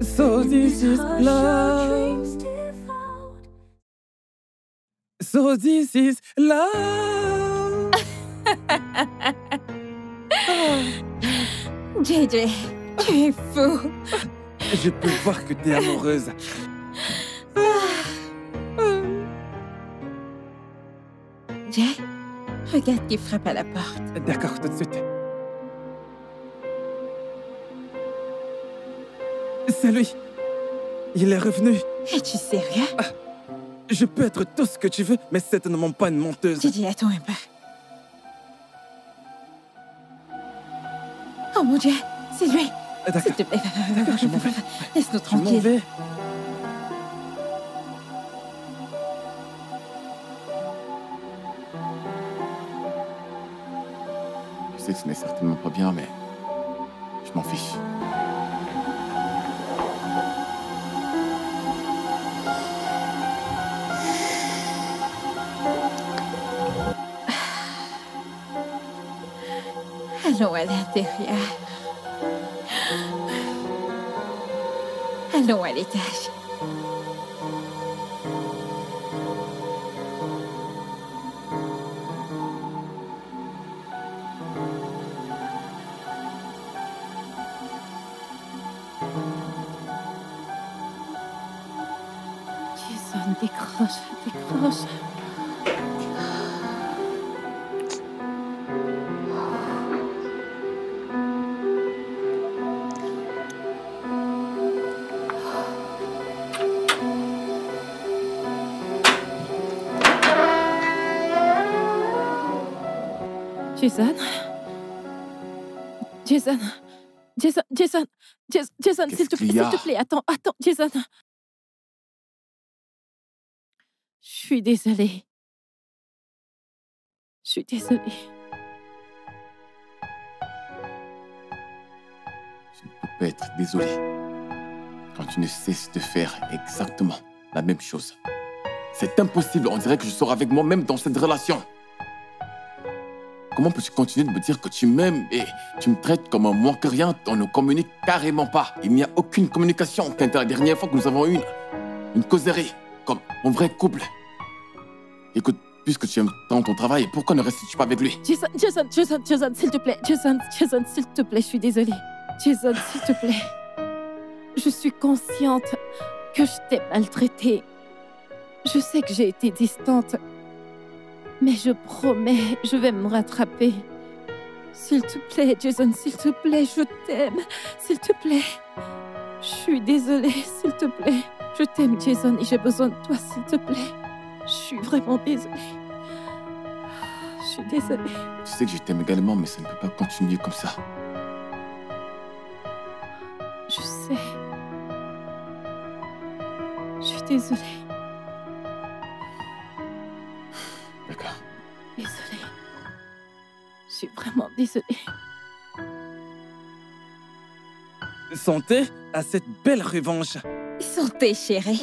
So In this is hush, our love. dreams devout. So this is love. JJ, tu es fou. Je peux voir que t'es amoureuse. Jay, regarde qui frappe à la porte. D'accord, tout de suite. C'est lui. Il est revenu. Es-tu sérieux? Je peux être tout ce que tu veux, mais certainement pas une menteuse. JJ, attends un peu. Oh mon Dieu, c'est lui. D'accord, S'il te plaît, D'accord, je m'en vais. laisse-nous je m'en tranquille. vais. Je sais que ce n'est certainement pas bien, mais je m'en fiche. Allons à l'intérieur. Allons à l'étage. Jason, décroche, décroche. Jason? Jason? Jason, Jason, Jason, Qu'est-ce s'il te plaît, qu'il y a? s'il te plaît, attends, Jason. Je suis désolée. Je suis désolée. Je ne peux pas être désolé quand tu ne cesses de faire exactement la même chose. C'est impossible, on dirait que je sors avec moi-même dans cette relation. Comment peux-tu continuer de me dire que tu m'aimes et tu me traites comme un moins que rien? On ne communique carrément pas. Il n'y a aucune communication qu'à la dernière fois que nous avons eu une causerie, comme mon vrai couple. Écoute, puisque tu aimes tant ton travail, pourquoi ne restes-tu pas avec lui? Jason, s'il te plaît. Jason, s'il te plaît, je suis désolée. Jason, s'il te plaît. Je suis consciente que je t'ai maltraitée. Je sais que j'ai été distante. Mais je promets, je vais me rattraper. S'il te plaît, Jason, s'il te plaît, je t'aime. S'il te plaît. Je suis désolée, s'il te plaît. Je t'aime, Jason, et j'ai besoin de toi, s'il te plaît. Je suis vraiment désolée. Je suis désolée. Tu sais que je t'aime également, mais ça ne peut pas continuer comme ça. Je sais. Je suis désolée. D'accord. Désolée. Je suis vraiment désolée. Santé à cette belle revanche. Santé, chérie.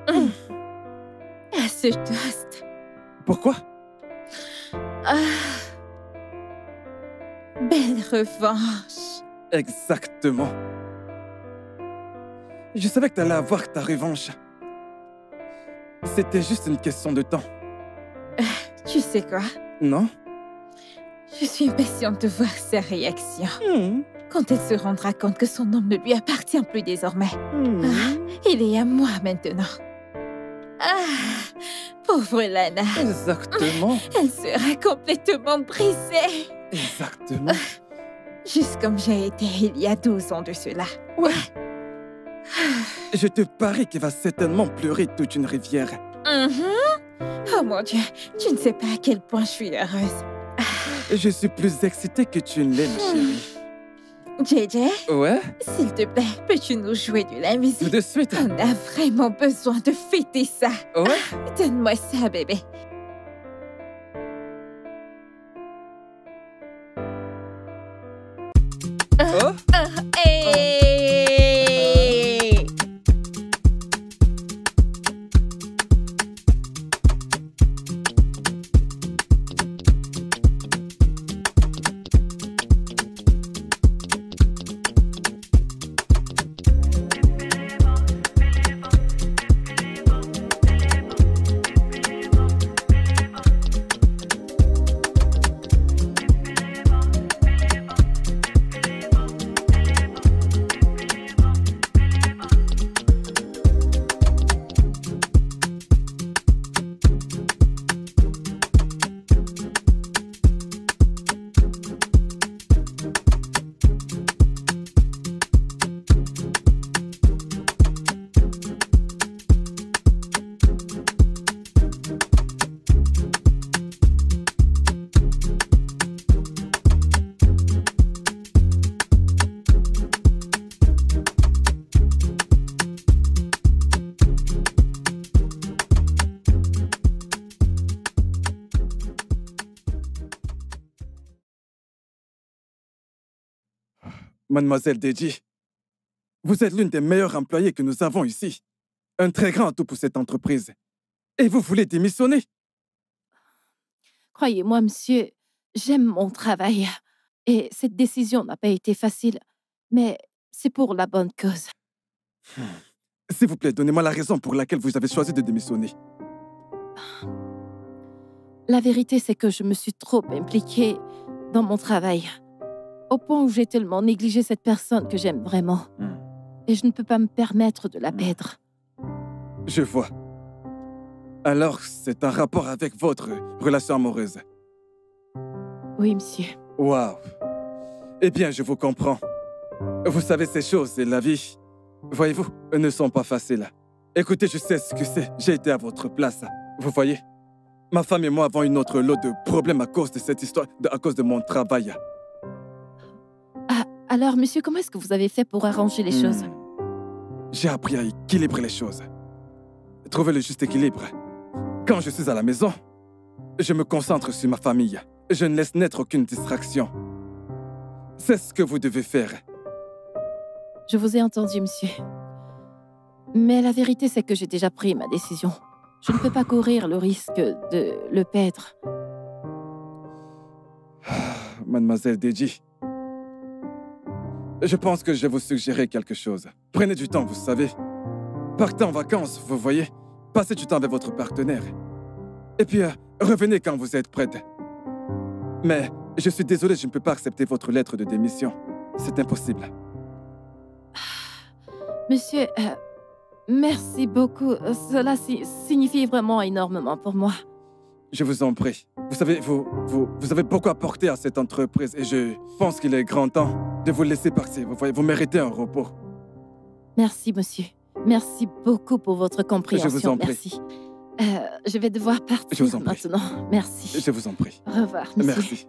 À ce toast. Pourquoi? Ah. Belle revanche. Exactement. Je savais que t'allais avoir ta revanche. C'était juste une question de temps. Tu sais quoi? Non? Je suis impatiente de voir sa réaction. Quand elle se rendra compte que son homme ne lui appartient plus désormais. Il est à moi maintenant. Pauvre Lana. Exactement. Elle sera complètement brisée. Exactement. Juste comme j'ai été il y a 12 ans de cela. Ouais. Je te parie qu'elle va certainement pleurer toute une rivière. Oh mon Dieu, tu ne sais pas à quel point je suis heureuse. Je suis plus excitée que tu ne l'es, ma chérie. JJ, Ouais? s'il te plaît, peux-tu nous jouer de la Tout musique? de suite. On a vraiment besoin de fêter ça. Ouais? Donne-moi ça, bébé. Oh? Hey! Mademoiselle Deji, vous êtes l'une des meilleures employées que nous avons ici. Un très grand atout pour cette entreprise. Et vous voulez démissionner? Croyez-moi, monsieur, j'aime mon travail. Et cette décision n'a pas été facile, mais c'est pour la bonne cause. S'il vous plaît, donnez-moi la raison pour laquelle vous avez choisi de démissionner. La vérité, c'est que je me suis trop impliquée dans mon travail, au point où j'ai tellement négligé cette personne que j'aime vraiment. Et je ne peux pas me permettre de la perdre. Je vois. Alors, c'est un rapport avec votre relation amoureuse. Oui, monsieur. Waouh. Eh bien, je vous comprends. Vous savez, ces choses et la vie, voyez-vous, ne sont pas faciles. Écoutez, je sais ce que c'est. J'ai été à votre place. Vous voyez? Ma femme et moi avons une autre lot de problèmes à cause de cette histoire, à cause de mon travail. Ah, alors, monsieur, comment est-ce que vous avez fait pour arranger les choses? J'ai appris à équilibrer les choses. Trouver le juste équilibre. Quand je suis à la maison, je me concentre sur ma famille. Je ne laisse naître aucune distraction. C'est ce que vous devez faire. Je vous ai entendu, monsieur. Mais la vérité, c'est que j'ai déjà pris ma décision. Je ne peux pas courir le risque de le perdre. Mademoiselle Deji, je pense que je vais vous suggérer quelque chose. Prenez du temps, vous savez. Partez en vacances, vous voyez. Passez du temps avec votre partenaire. Et puis, revenez quand vous êtes prête. Mais je suis désolé, je ne peux pas accepter votre lettre de démission. C'est impossible. Monsieur, merci beaucoup. Cela signifie vraiment énormément pour moi. Je vous en prie. Vous savez, vous avez beaucoup apporté à cette entreprise et je pense qu'il est grand temps de vous laisser partir. Vous voyez, vous méritez un repos. Merci, monsieur. Merci beaucoup pour votre compréhension. Je vous en prie. Merci. Je vais devoir partir Je vous en prie. maintenant. Merci. Je vous en prie. Au revoir, monsieur. Merci.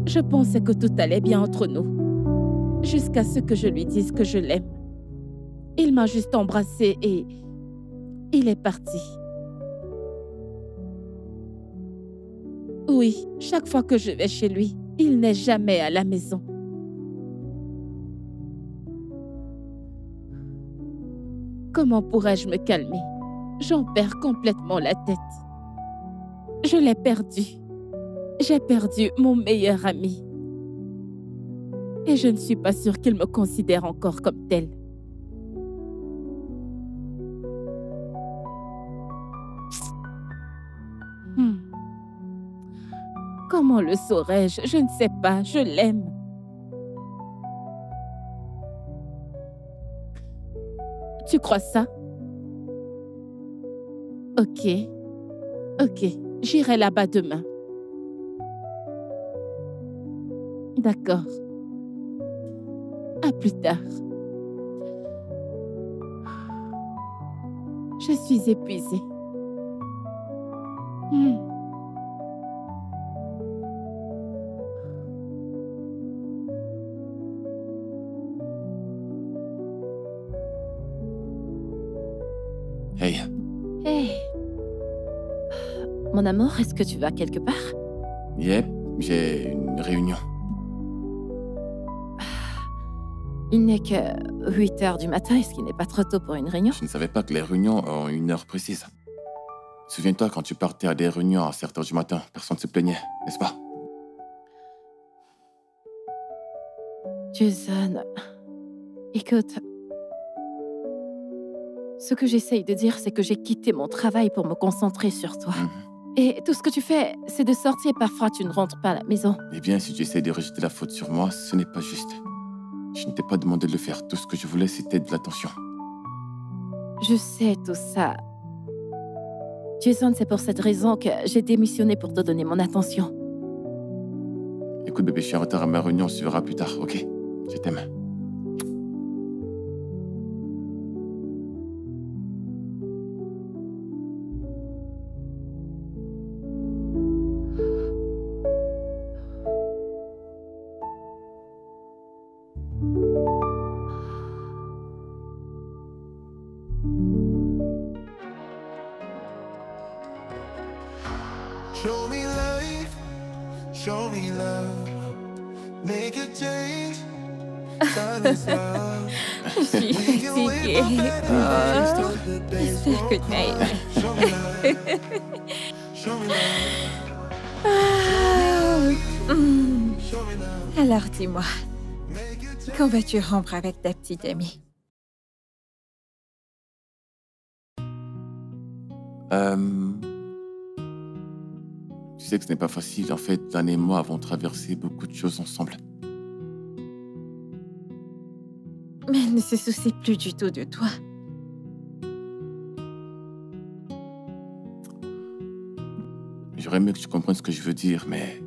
Je pensais que tout allait bien entre nous, jusqu'à ce que je lui dise que je l'aime. Il m'a juste embrassée et il est parti. Oui, chaque fois que je vais chez lui, il n'est jamais à la maison. Comment pourrais-je me calmer? J'en perds complètement la tête. Je l'ai perdu. J'ai perdu mon meilleur ami. Et je ne suis pas sûre qu'il me considère encore comme tel. Comment le saurais-je? Je ne sais pas, je l'aime. Tu crois ça? Ok. Ok, j'irai là-bas demain. D'accord. À plus tard. Je suis épuisée. Hey, Hey. Mon amour, est-ce que tu vas quelque part? yep, j'ai une réunion. Il n'est que 8 heures du matin, ce qui n'est pas trop tôt pour une réunion. Je ne savais pas que les réunions ont une heure précise. Souviens-toi, quand tu partais à des réunions à 7 heures du matin, personne ne se plaignait, n'est-ce pas? Jason, écoute, ce que j'essaye de dire, c'est que j'ai quitté mon travail pour me concentrer sur toi. Et tout ce que tu fais, c'est de sortir. Parfois, tu ne rentres pas à la maison. Eh bien, si tu essaies de rejeter la faute sur moi, ce n'est pas juste. Je ne t'ai pas demandé de le faire. Tout ce que je voulais, c'était de l'attention. Je sais tout ça. Jason, c'est pour cette raison que j'ai démissionné pour te donner mon attention. Écoute, bébé, je suis en retard à ma réunion. On se verra plus tard, ok? Je t'aime. Show me life, show me love, make a change, silence love. Je suis fatiguée. J'espère que tu as aimé. Show me life, show me love, show me love. Alors dis-moi, quand vas-tu rompre avec ta petite amie? Tu sais que ce n'est pas facile. En fait, Lana et moi avons traversé beaucoup de choses ensemble. Mais elle ne se soucie plus du tout de toi. J'aurais aimé que tu comprennes ce que je veux dire, mais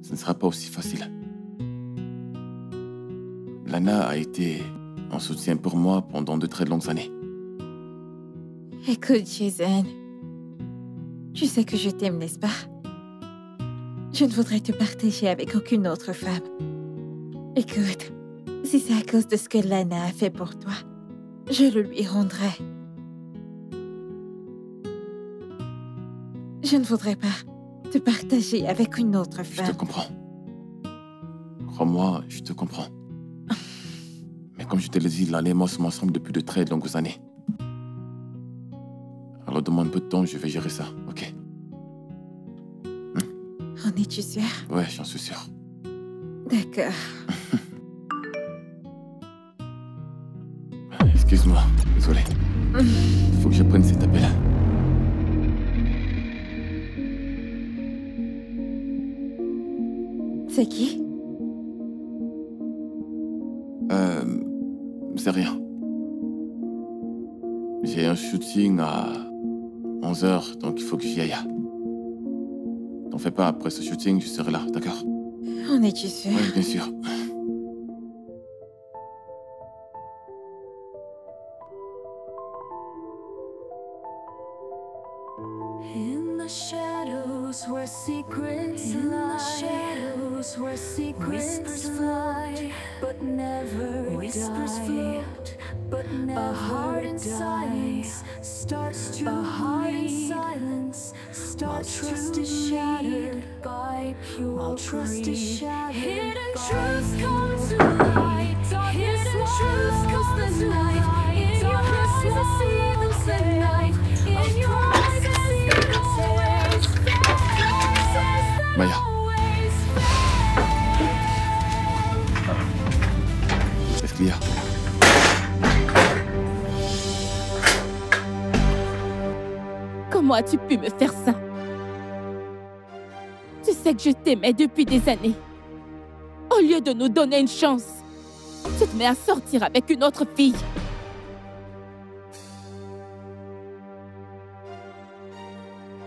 ce ne sera pas aussi facile. Lana a été un soutien pour moi pendant de très longues années. Écoute, Jason, tu sais que je t'aime, n'est-ce pas? Je ne voudrais te partager avec aucune autre femme. Écoute, si c'est à cause de ce que Lana a fait pour toi, je le lui rendrai. Je ne voudrais pas te partager avec une autre Je te femme. comprends. Crois-moi, je te comprends. Mais comme je te l'ai dit, Lana et moi sommes ensemble depuis de très longues années. Alors demande un peu de temps, je vais gérer ça, ok? En es-tu sûr? Ouais, j'en suis sûr. D'accord. Excuse-moi, désolé. Il faut que je prenne cet appel. C'est qui? C'est rien. J'ai un shooting à 11h, donc il faut que j'y aille. T'en fais pas, après ce shooting, je serai là, d'accord? En es-tu sûr? Oui, bien sûr. In the shadows where secrets lie, shadows where secrets whispers fly, but never whispers float, but never a heart in silence starts to a heart in silence starts trust is shattered by pure trust is shattered. Hidden truths come to light. Hidden truths come to light. In your eyes I see the night. In your eyes I see Maya. Comment as-tu pu me faire ça? Tu sais que je t'aimais depuis des années. Au lieu de nous donner une chance, tu te mets à sortir avec une autre fille.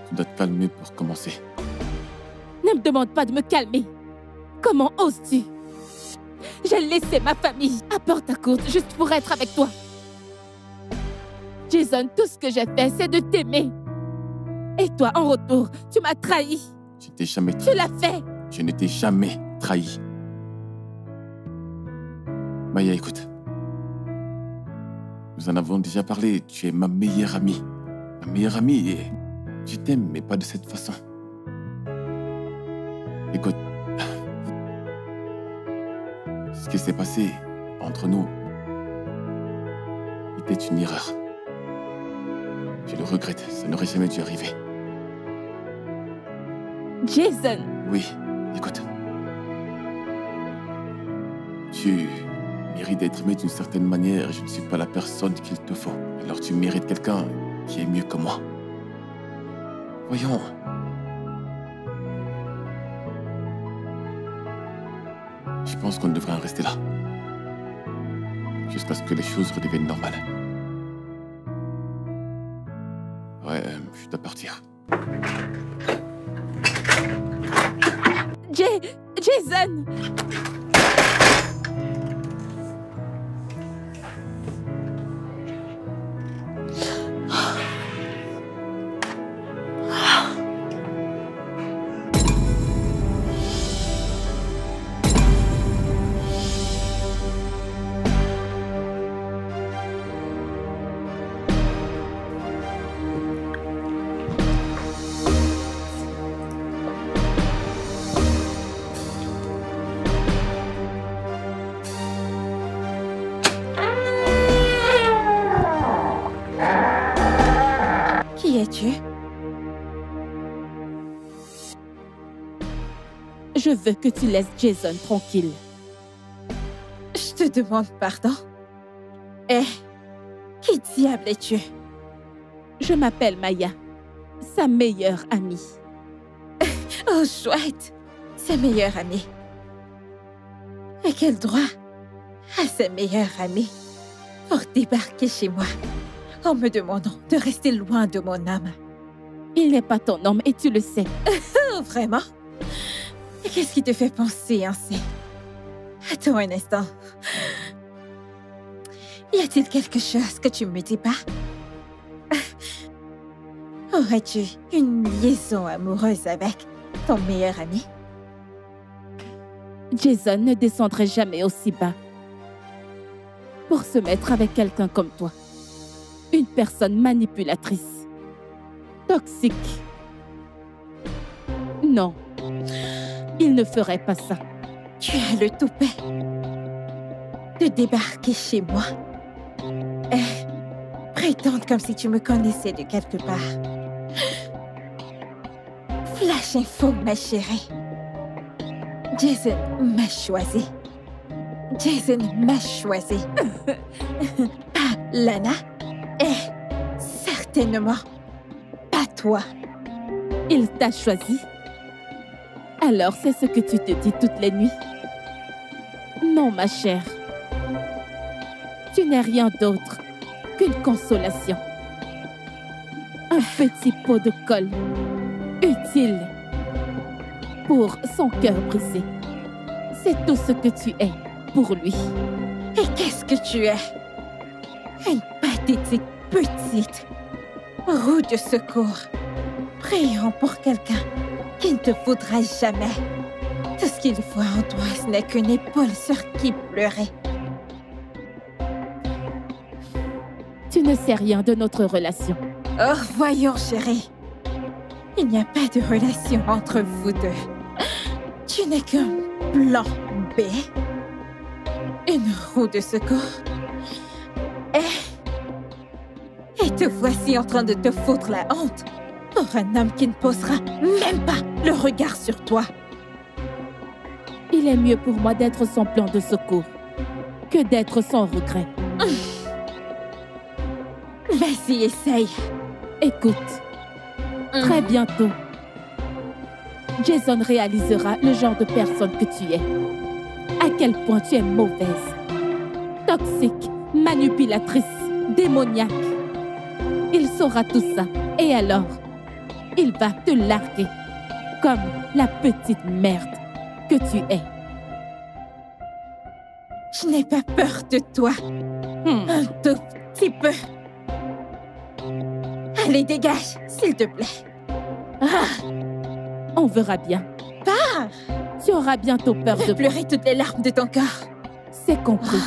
Tu dois te calmer pour commencer. Ne me demande pas de me calmer. Comment oses-tu? J'ai laissé ma famille à porte à côte juste pour être avec toi. Jason, tout ce que j'ai fait, c'est de t'aimer. Et toi, en retour, tu m'as trahi. Je t'ai jamais trahi. Tu l'as fait. Je ne t'ai jamais trahi. Maya, écoute. Nous en avons déjà parlé. Tu es ma meilleure amie. Ma meilleure amie et je t'aime, mais pas de cette façon. Écoute. Ce qui s'est passé entre nous était une erreur. Je le regrette. Ça n'aurait jamais dû arriver. Jason. Oui, écoute. Tu mérites d'être aimé d'une certaine manière. Je ne suis pas la personne qu'il te faut. Alors tu mérites quelqu'un qui est mieux que moi. Voyons. Je pense qu'on devrait en rester là. Jusqu'à ce que les choses redeviennent normales. Ouais, je dois partir. Jason! Qui es-tu? Je veux que tu laisses Jason tranquille. Je te demande pardon. Eh, qui diable es-tu? Je m'appelle Maya, sa meilleure amie. Oh, chouette! Sa meilleure amie. À quel droit à sa meilleure amie pour débarquer chez moi en me demandant de rester loin de mon homme? Il n'est pas ton homme et tu le sais. Oh, vraiment? Et qu'est-ce qui te fait penser ainsi? Attends un instant. Y a-t-il quelque chose que tu ne me dis pas? Aurais-tu une liaison amoureuse avec ton meilleur ami? Jason ne descendrait jamais aussi bas pour se mettre avec quelqu'un comme toi. Une personne manipulatrice, toxique. Non, il ne ferait pas ça. Tu as le toupet de débarquer chez moi et prétendre comme si tu me connaissais de quelque part. Flash info, ma chérie. Jason m'a choisi. Jason m'a choisi. Pas Lana et certainement pas toi. Il t'a choisi. Alors c'est ce que tu te dis toutes les nuits? Non, ma chère. Tu n'es rien d'autre qu'une consolation. Un petit pot de colle utile pour son cœur brisé. C'est tout ce que tu es pour lui. Et qu'est-ce que tu es? Une pathétique petite roue de secours, priant pour quelqu'un qui ne te voudra jamais. Tout ce qu'il voit en toi, ce n'est qu'une épaule sur qui pleurer. Tu ne sais rien de notre relation. Oh, voyons, chérie. Il n'y a pas de relation entre vous deux. Tu n'es qu'un plan B. Une roue de secours. Et te voici en train de te foutre la honte pour un homme qui ne posera même pas le regard sur toi. Il est mieux pour moi d'être son plan de secours que d'être son regret. Vas-y, essaye. Écoute, Très bientôt, Jason réalisera le genre de personne que tu es. À quel point tu es mauvaise, toxique, manipulatrice, démoniaque. Il saura tout ça. Et alors, il va te larguer comme la petite merde que tu es. Je n'ai pas peur de toi. Un tout petit peu. Allez, dégage, s'il te plaît. On verra bien. Pars. Tu auras bientôt peur de pleurer toutes les larmes de ton corps. C'est compris.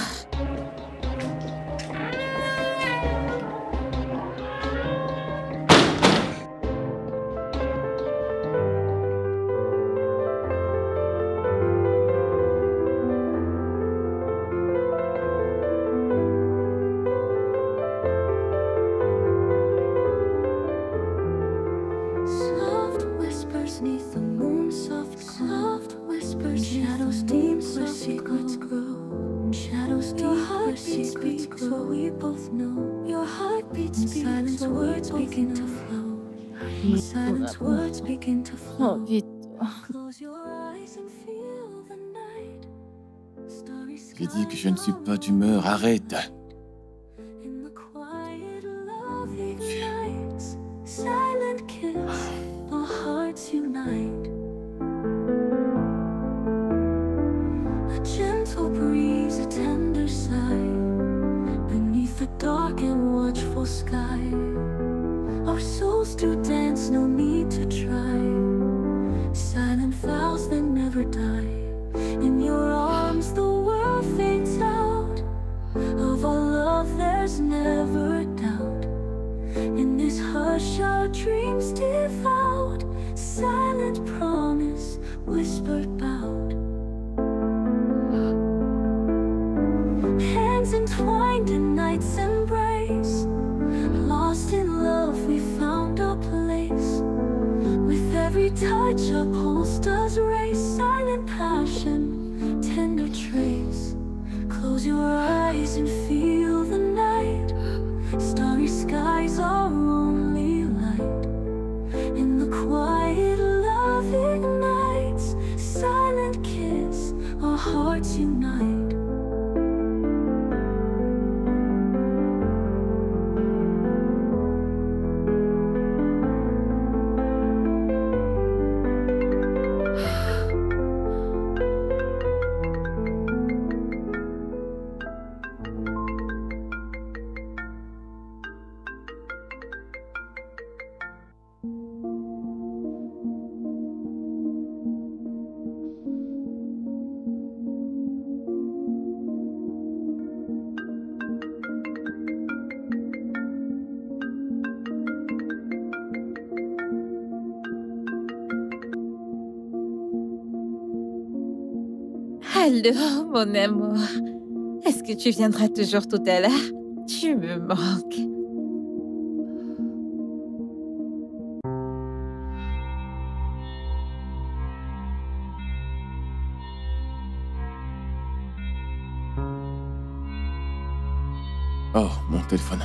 Soft whispers neath the moon, soft whispers. Shadows deep where secrets grow. Shadows deep where secrets grow. We both know your heartbeat speaks. Silence words begin to flow. Silence words begin to flow. Oh, vite. Close your eyes and feel the night. Starry J'ai dit que je ne suis pas d'humeur, arrête. in the quiet love ignites. Silent kiss, our hearts unite. A gentle breeze, a tender sigh, beneath the dark and watchful sky. Our souls do dance, no need to try. Silent vows that never die. In your arms the world fades out. Of our love there's never a doubt. In this hush our dreams devout. Silent promise, whispered bout. Hands entwined in night's embrace. Lost in love we found our place. With every touch our pulse does race. Silent passion, tender trace. Close your eyes and feel the night. Starry skies our only light. In the quiet love ignites. Silent kiss, our hearts unite. Allô, mon amour. Est-ce que tu viendras toujours tout à l'heure? Tu me manques. Oh, mon téléphone.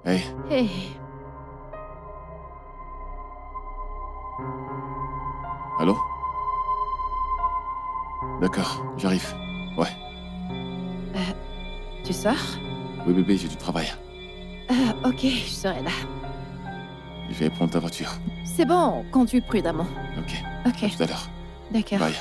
Hey, Hey, allô? D'accord, j'arrive. Ouais. tu sors? Oui, bébé, j'ai du travail. Ah, ok, je serai là. Je vais prendre ta voiture. C'est bon, conduis prudemment. Ok, Ok, à tout à l'heure. d'accord. Bye.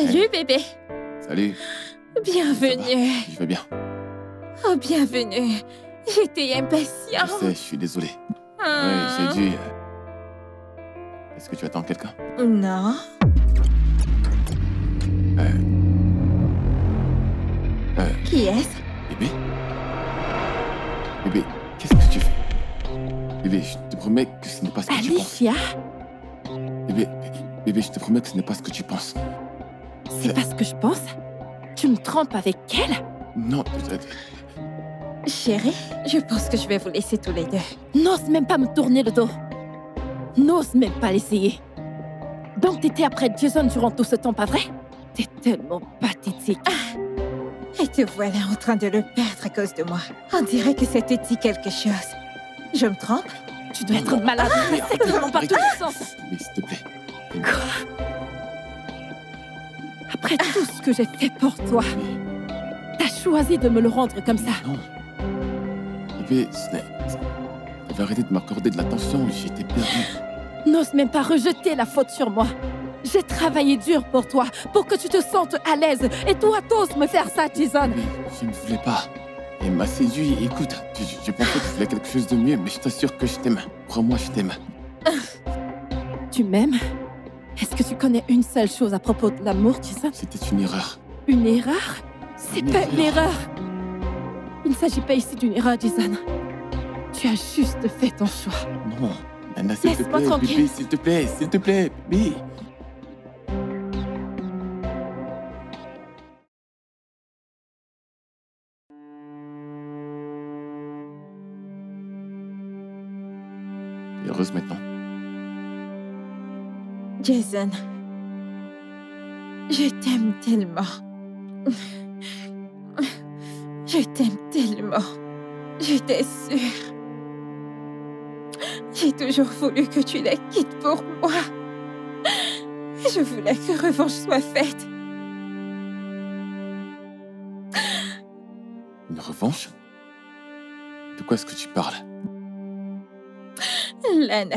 Salut bébé. Salut. Bienvenue. Je vais bien. Oh, bienvenue. J'étais Je impatiente. sais, je suis désolé. Ouais, j'ai dû... Est-ce que tu attends quelqu'un? Non. Qui est-ce? Bébé? Bébé, qu'est-ce que tu fais? Bébé, je te promets que ce n'est pas ce que tu penses. Alicia, Bébé, je te promets que ce n'est pas ce que tu penses. c'est pas ce que je pense. Tu me trompes avec elle? Non, Chérie, je pense que je vais vous laisser tous les deux. N'ose même pas me tourner le dos. N'ose même pas l'essayer. Donc t'étais après Jason durant tout ce temps, pas vrai? T'es tellement pathétique. Et te voilà en train de le perdre à cause de moi. On dirait que ça te dit quelque chose. Je me trompe? Tu dois être malade. C'est clairement pas tous les sens. Mais s'il te plaît. Après tout ce que j'ai fait pour toi, t'as choisi de me le rendre comme ça. Non. Bébé, t'avais arrêté de m'accorder de l'attention, j'étais perdu. N'ose même pas rejeter la faute sur moi. J'ai travaillé dur pour toi, pour que tu te sentes à l'aise. Et toi, t'oses me faire ça, Jason. Mais je ne voulais pas. Elle m'a séduit. Écoute, je pensais que tu voulais quelque chose de mieux, mais je t'assure que je t'aime. Crois-moi, je t'aime. Tu m'aimes? Est-ce que tu connais une seule chose à propos de l'amour, Jason? C'était une erreur. Une erreur? C'est pas une erreur. Il ne s'agit pas ici d'une erreur, Jason. Tu as juste fait ton choix. Non. Nana, s'il te Laisse-moi plaît, tranquille. bébé, s'il te plaît, bébé. T'es heureuse maintenant? Jason, je t'aime tellement. Je t'aime tellement. J'étais sûre. J'ai toujours voulu que tu la quittes pour moi. Je voulais que revanche soit faite. Une revanche? De quoi est-ce que tu parles? Lana,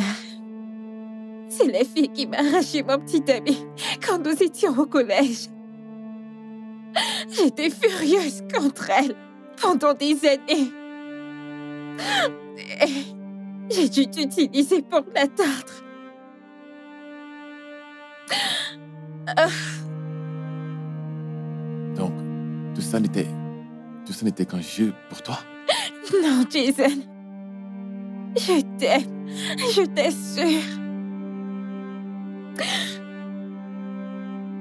c'est la fille qui m'a arraché mon petit ami quand nous étions au collège. J'étais furieuse contre elle pendant des années. Et j'ai dû t'utiliser pour l'atteindre. Donc, tout ça n'était qu'un jeu pour toi? Non, Jason. Je t'aime. Je t'assure.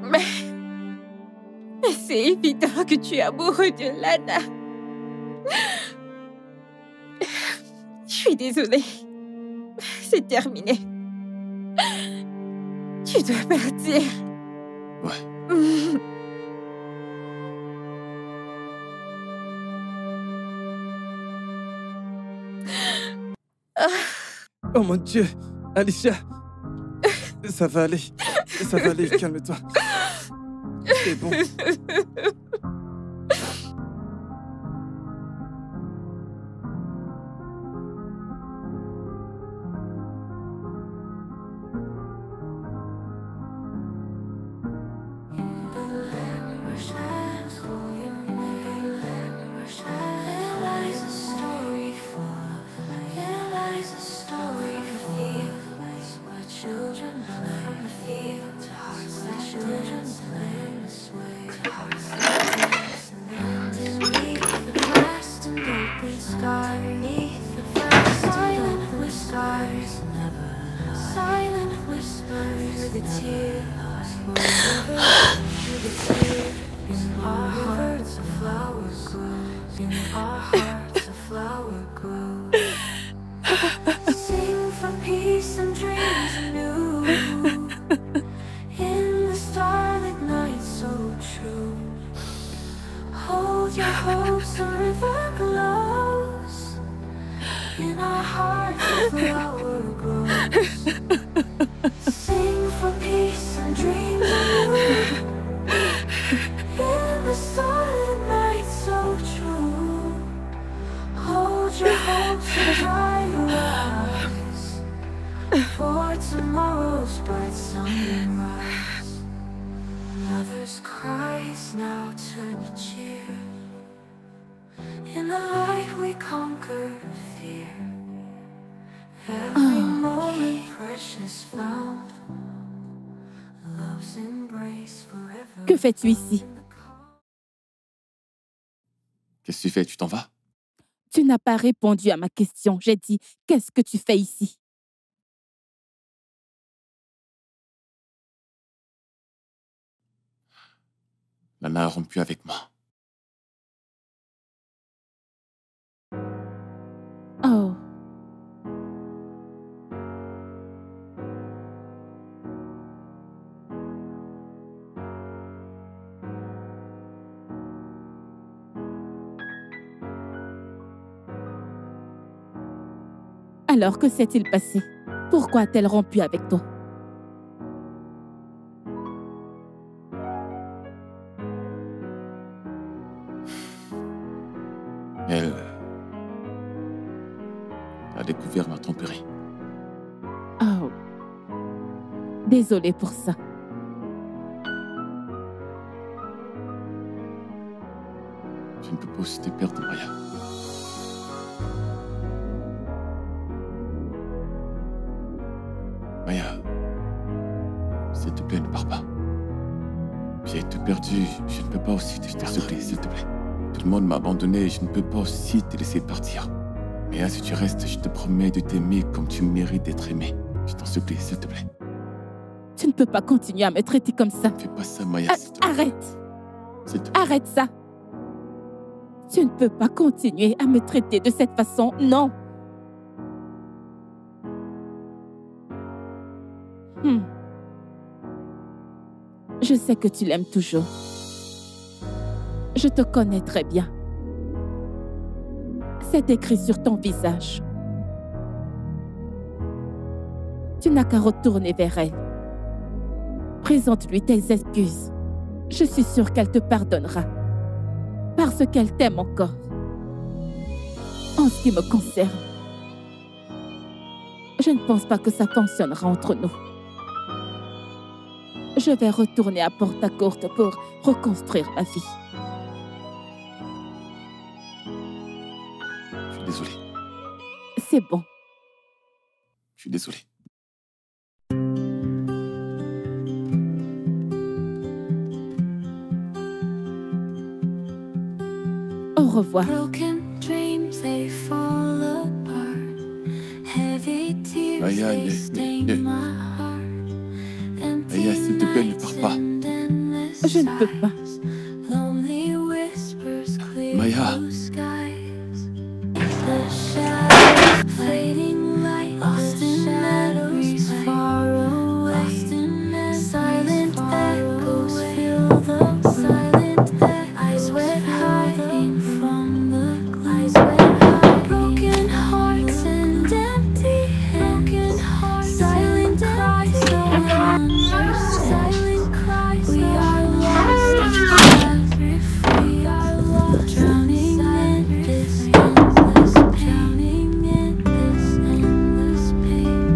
Mais c'est évident que tu es amoureux de Lana. Je suis désolée. C'est terminé. Tu dois partir. Ouais. Oh mon Dieu, Alicia. Ça va aller, calme-toi. C'est bon. Sing for peace and dreams anew. In the starlit night so true. Hold your hopes, the river glows. In our hearts a flower grows. Sing for peace and dreams anew. In the starlit night so true. Hold your hopes and dry your eyes. For tomorrow's bright sunrise. Lovers Whispers, cries now turn to cheer. In the light we conquer fear. Every moment precious found. Love's embrace forever. Que fais-tu ici? Qu'est-ce que tu fais? Tu t'en vas? Tu n'as pas répondu à ma question. J'ai dit, qu'est-ce que tu fais ici? Lana a rompu avec moi. Oh. Alors, que s'est-il passé? Pourquoi a-t-elle rompu avec toi? Elle a découvert ma tromperie. Oh. Désolée pour ça. Je ne peux pas aussi te perdre, Maya. Maya, s'il te plaît, ne pars pas. J'ai été perdu, je ne peux pas aussi te s'il te plaît. Tout le monde m'a abandonné, je ne peux pas aussi te laisser partir. Maya, si tu restes, je te promets de t'aimer comme tu mérites d'être aimé. Je t'en supplie, s'il te plaît. Tu ne peux pas continuer à me traiter comme ça. Fais pas ça, Maya, s'il te plaît. Arrête! S'il te plaît. Arrête ça! Tu ne peux pas continuer à me traiter de cette façon, non! Je sais que tu l'aimes toujours. Je te connais très bien. C'est écrit sur ton visage. Tu n'as qu'à retourner vers elle. Présente-lui tes excuses. Je suis sûre qu'elle te pardonnera. Parce qu'elle t'aime encore. En ce qui me concerne, je ne pense pas que ça fonctionnera entre nous. Je vais retourner à Porte-à-Courte pour reconstruire ma vie. Je suis désolé. C'est bon. Je suis désolé. Au revoir. Broken dreams, they fall apart. Heavy tears, Maya, they stain my heart. Maya, s'il te plaît, ne pars pas. Je ne peux pas. Lonely whispers, clear Maya. blue skies. The shadows, fading light, lost in memories far away. Silent echoes fill the silent eyes wet hiding from the glass. Broken hearts and empty hands. Silent cries, no one understands. Silent cries, we are lost. We are lost, drowning in this endless pain. Drowning in this endless pain.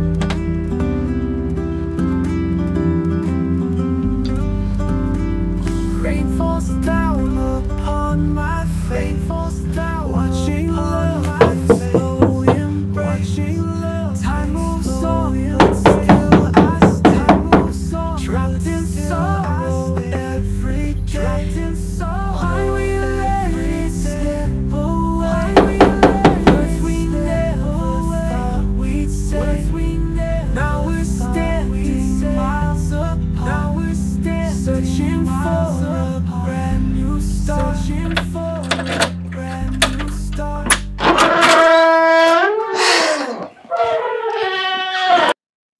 Rain falls down upon my face. Falls down, watching love, watching love. Time moves on, but still I stay. Trapped in sorrow every day. Trapped in sorrow. Why we let it slip away? Words we never thought we'd say. Now we're standing miles apart. Now we're standing searching for a brand new start. Searching for a brand new start.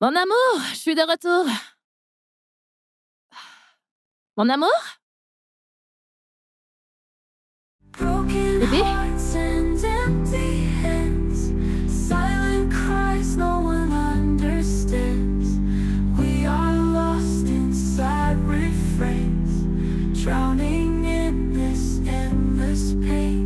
Mon amour, je suis de retour. Mon amour? Broken Bébé? hearts and empty hands. Silent cries no one understands. We are lost inside refrains. Drowning in this endless pain.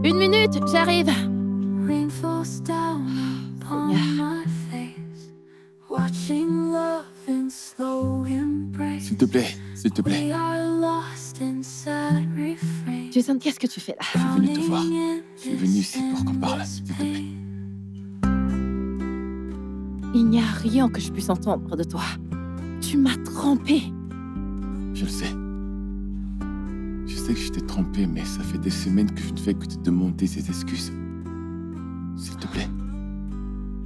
Une minute, j'arrive. Rain falls down upon Seigneur. my S'il te plaît. We are lost inside refrain. Jason, qu'est-ce que tu fais là? Je suis venu te voir. Je suis venu ici pour qu'on parle, s'il te plaît. Il n'y a rien que je puisse entendre de toi. Tu m'as trompé. Je le sais. Je sais que je t'ai trompé, mais ça fait des semaines que je ne fais que te demander ces excuses. S'il te plaît.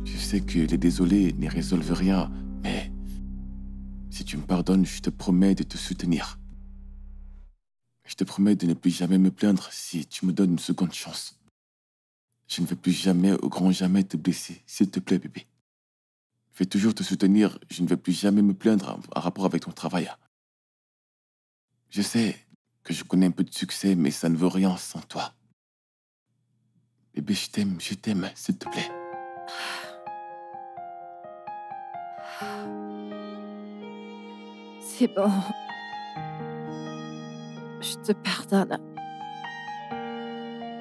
Je sais que les désolés n'y résolvent rien, mais si tu me pardonnes, je te promets de te soutenir. Je te promets de ne plus jamais me plaindre si tu me donnes une seconde chance. Je ne vais plus jamais, au grand jamais, te blesser. S'il te plaît, bébé. Je vais toujours te soutenir. Je ne vais plus jamais me plaindre en rapport avec ton travail. Je sais que je connais un peu de succès, mais ça ne veut rien sans toi. Bébé, je t'aime, s'il te plaît. C'est bon. Je te pardonne.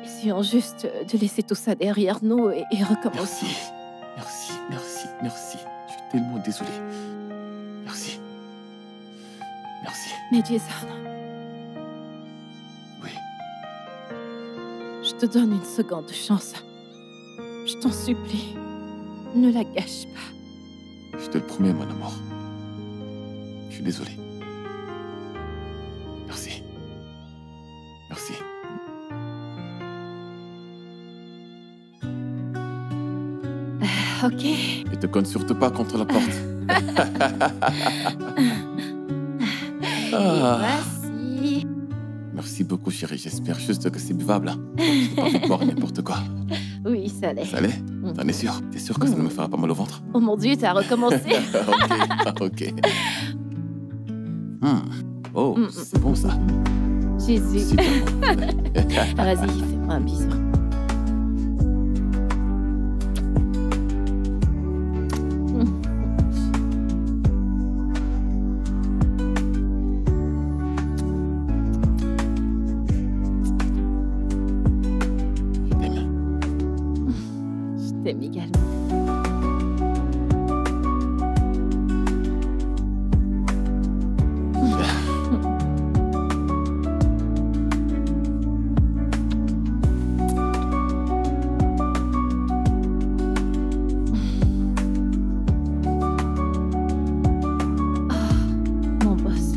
Essayons juste de laisser tout ça derrière nous et recommencer. Merci. Je suis tellement désolé. Merci. Mais Jason, Oui, je te donne une seconde chance. Je t'en supplie, ne la gâche pas. je te le promets, mon amour. Je suis désolé. Merci. Ok. Et te cogne surtout pas contre la porte. Voici. Merci beaucoup, chérie. J'espère juste que c'est buvable. J'ai pas envie de boire n'importe quoi. Oui, ça l'est. Ça l'est? T'en es sûr? T'es sûr que ça ne me fera pas mal au ventre? Oh mon Dieu, t'as recommencé. Ok. Oh, c'est bon ça. Jésus. Super. Vas-y, fais-moi un bisou. Je t'aime. Je t'aime également. Mon boss.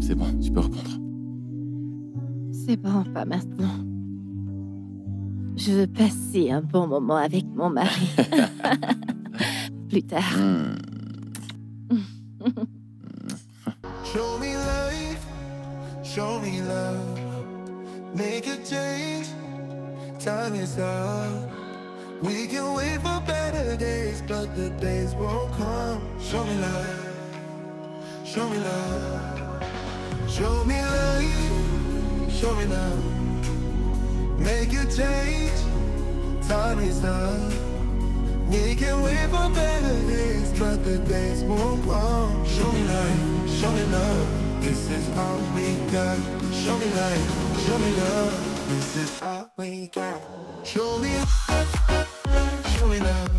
C'est bon, tu peux reprendre. C'est bon, pas maintenant. Je veux passer un bon moment avec mon mari. Plus tard. Show me life, show me love. Make a change, time is up. We can wait for better days, but the days won't come. Show me life, show me love. Show me life, show me love. Make a change, time is up. We can wait for better days, but the days won't come. Show me life, show me love. This is all we got. Show me life, show me love. This is all we got. Show me love.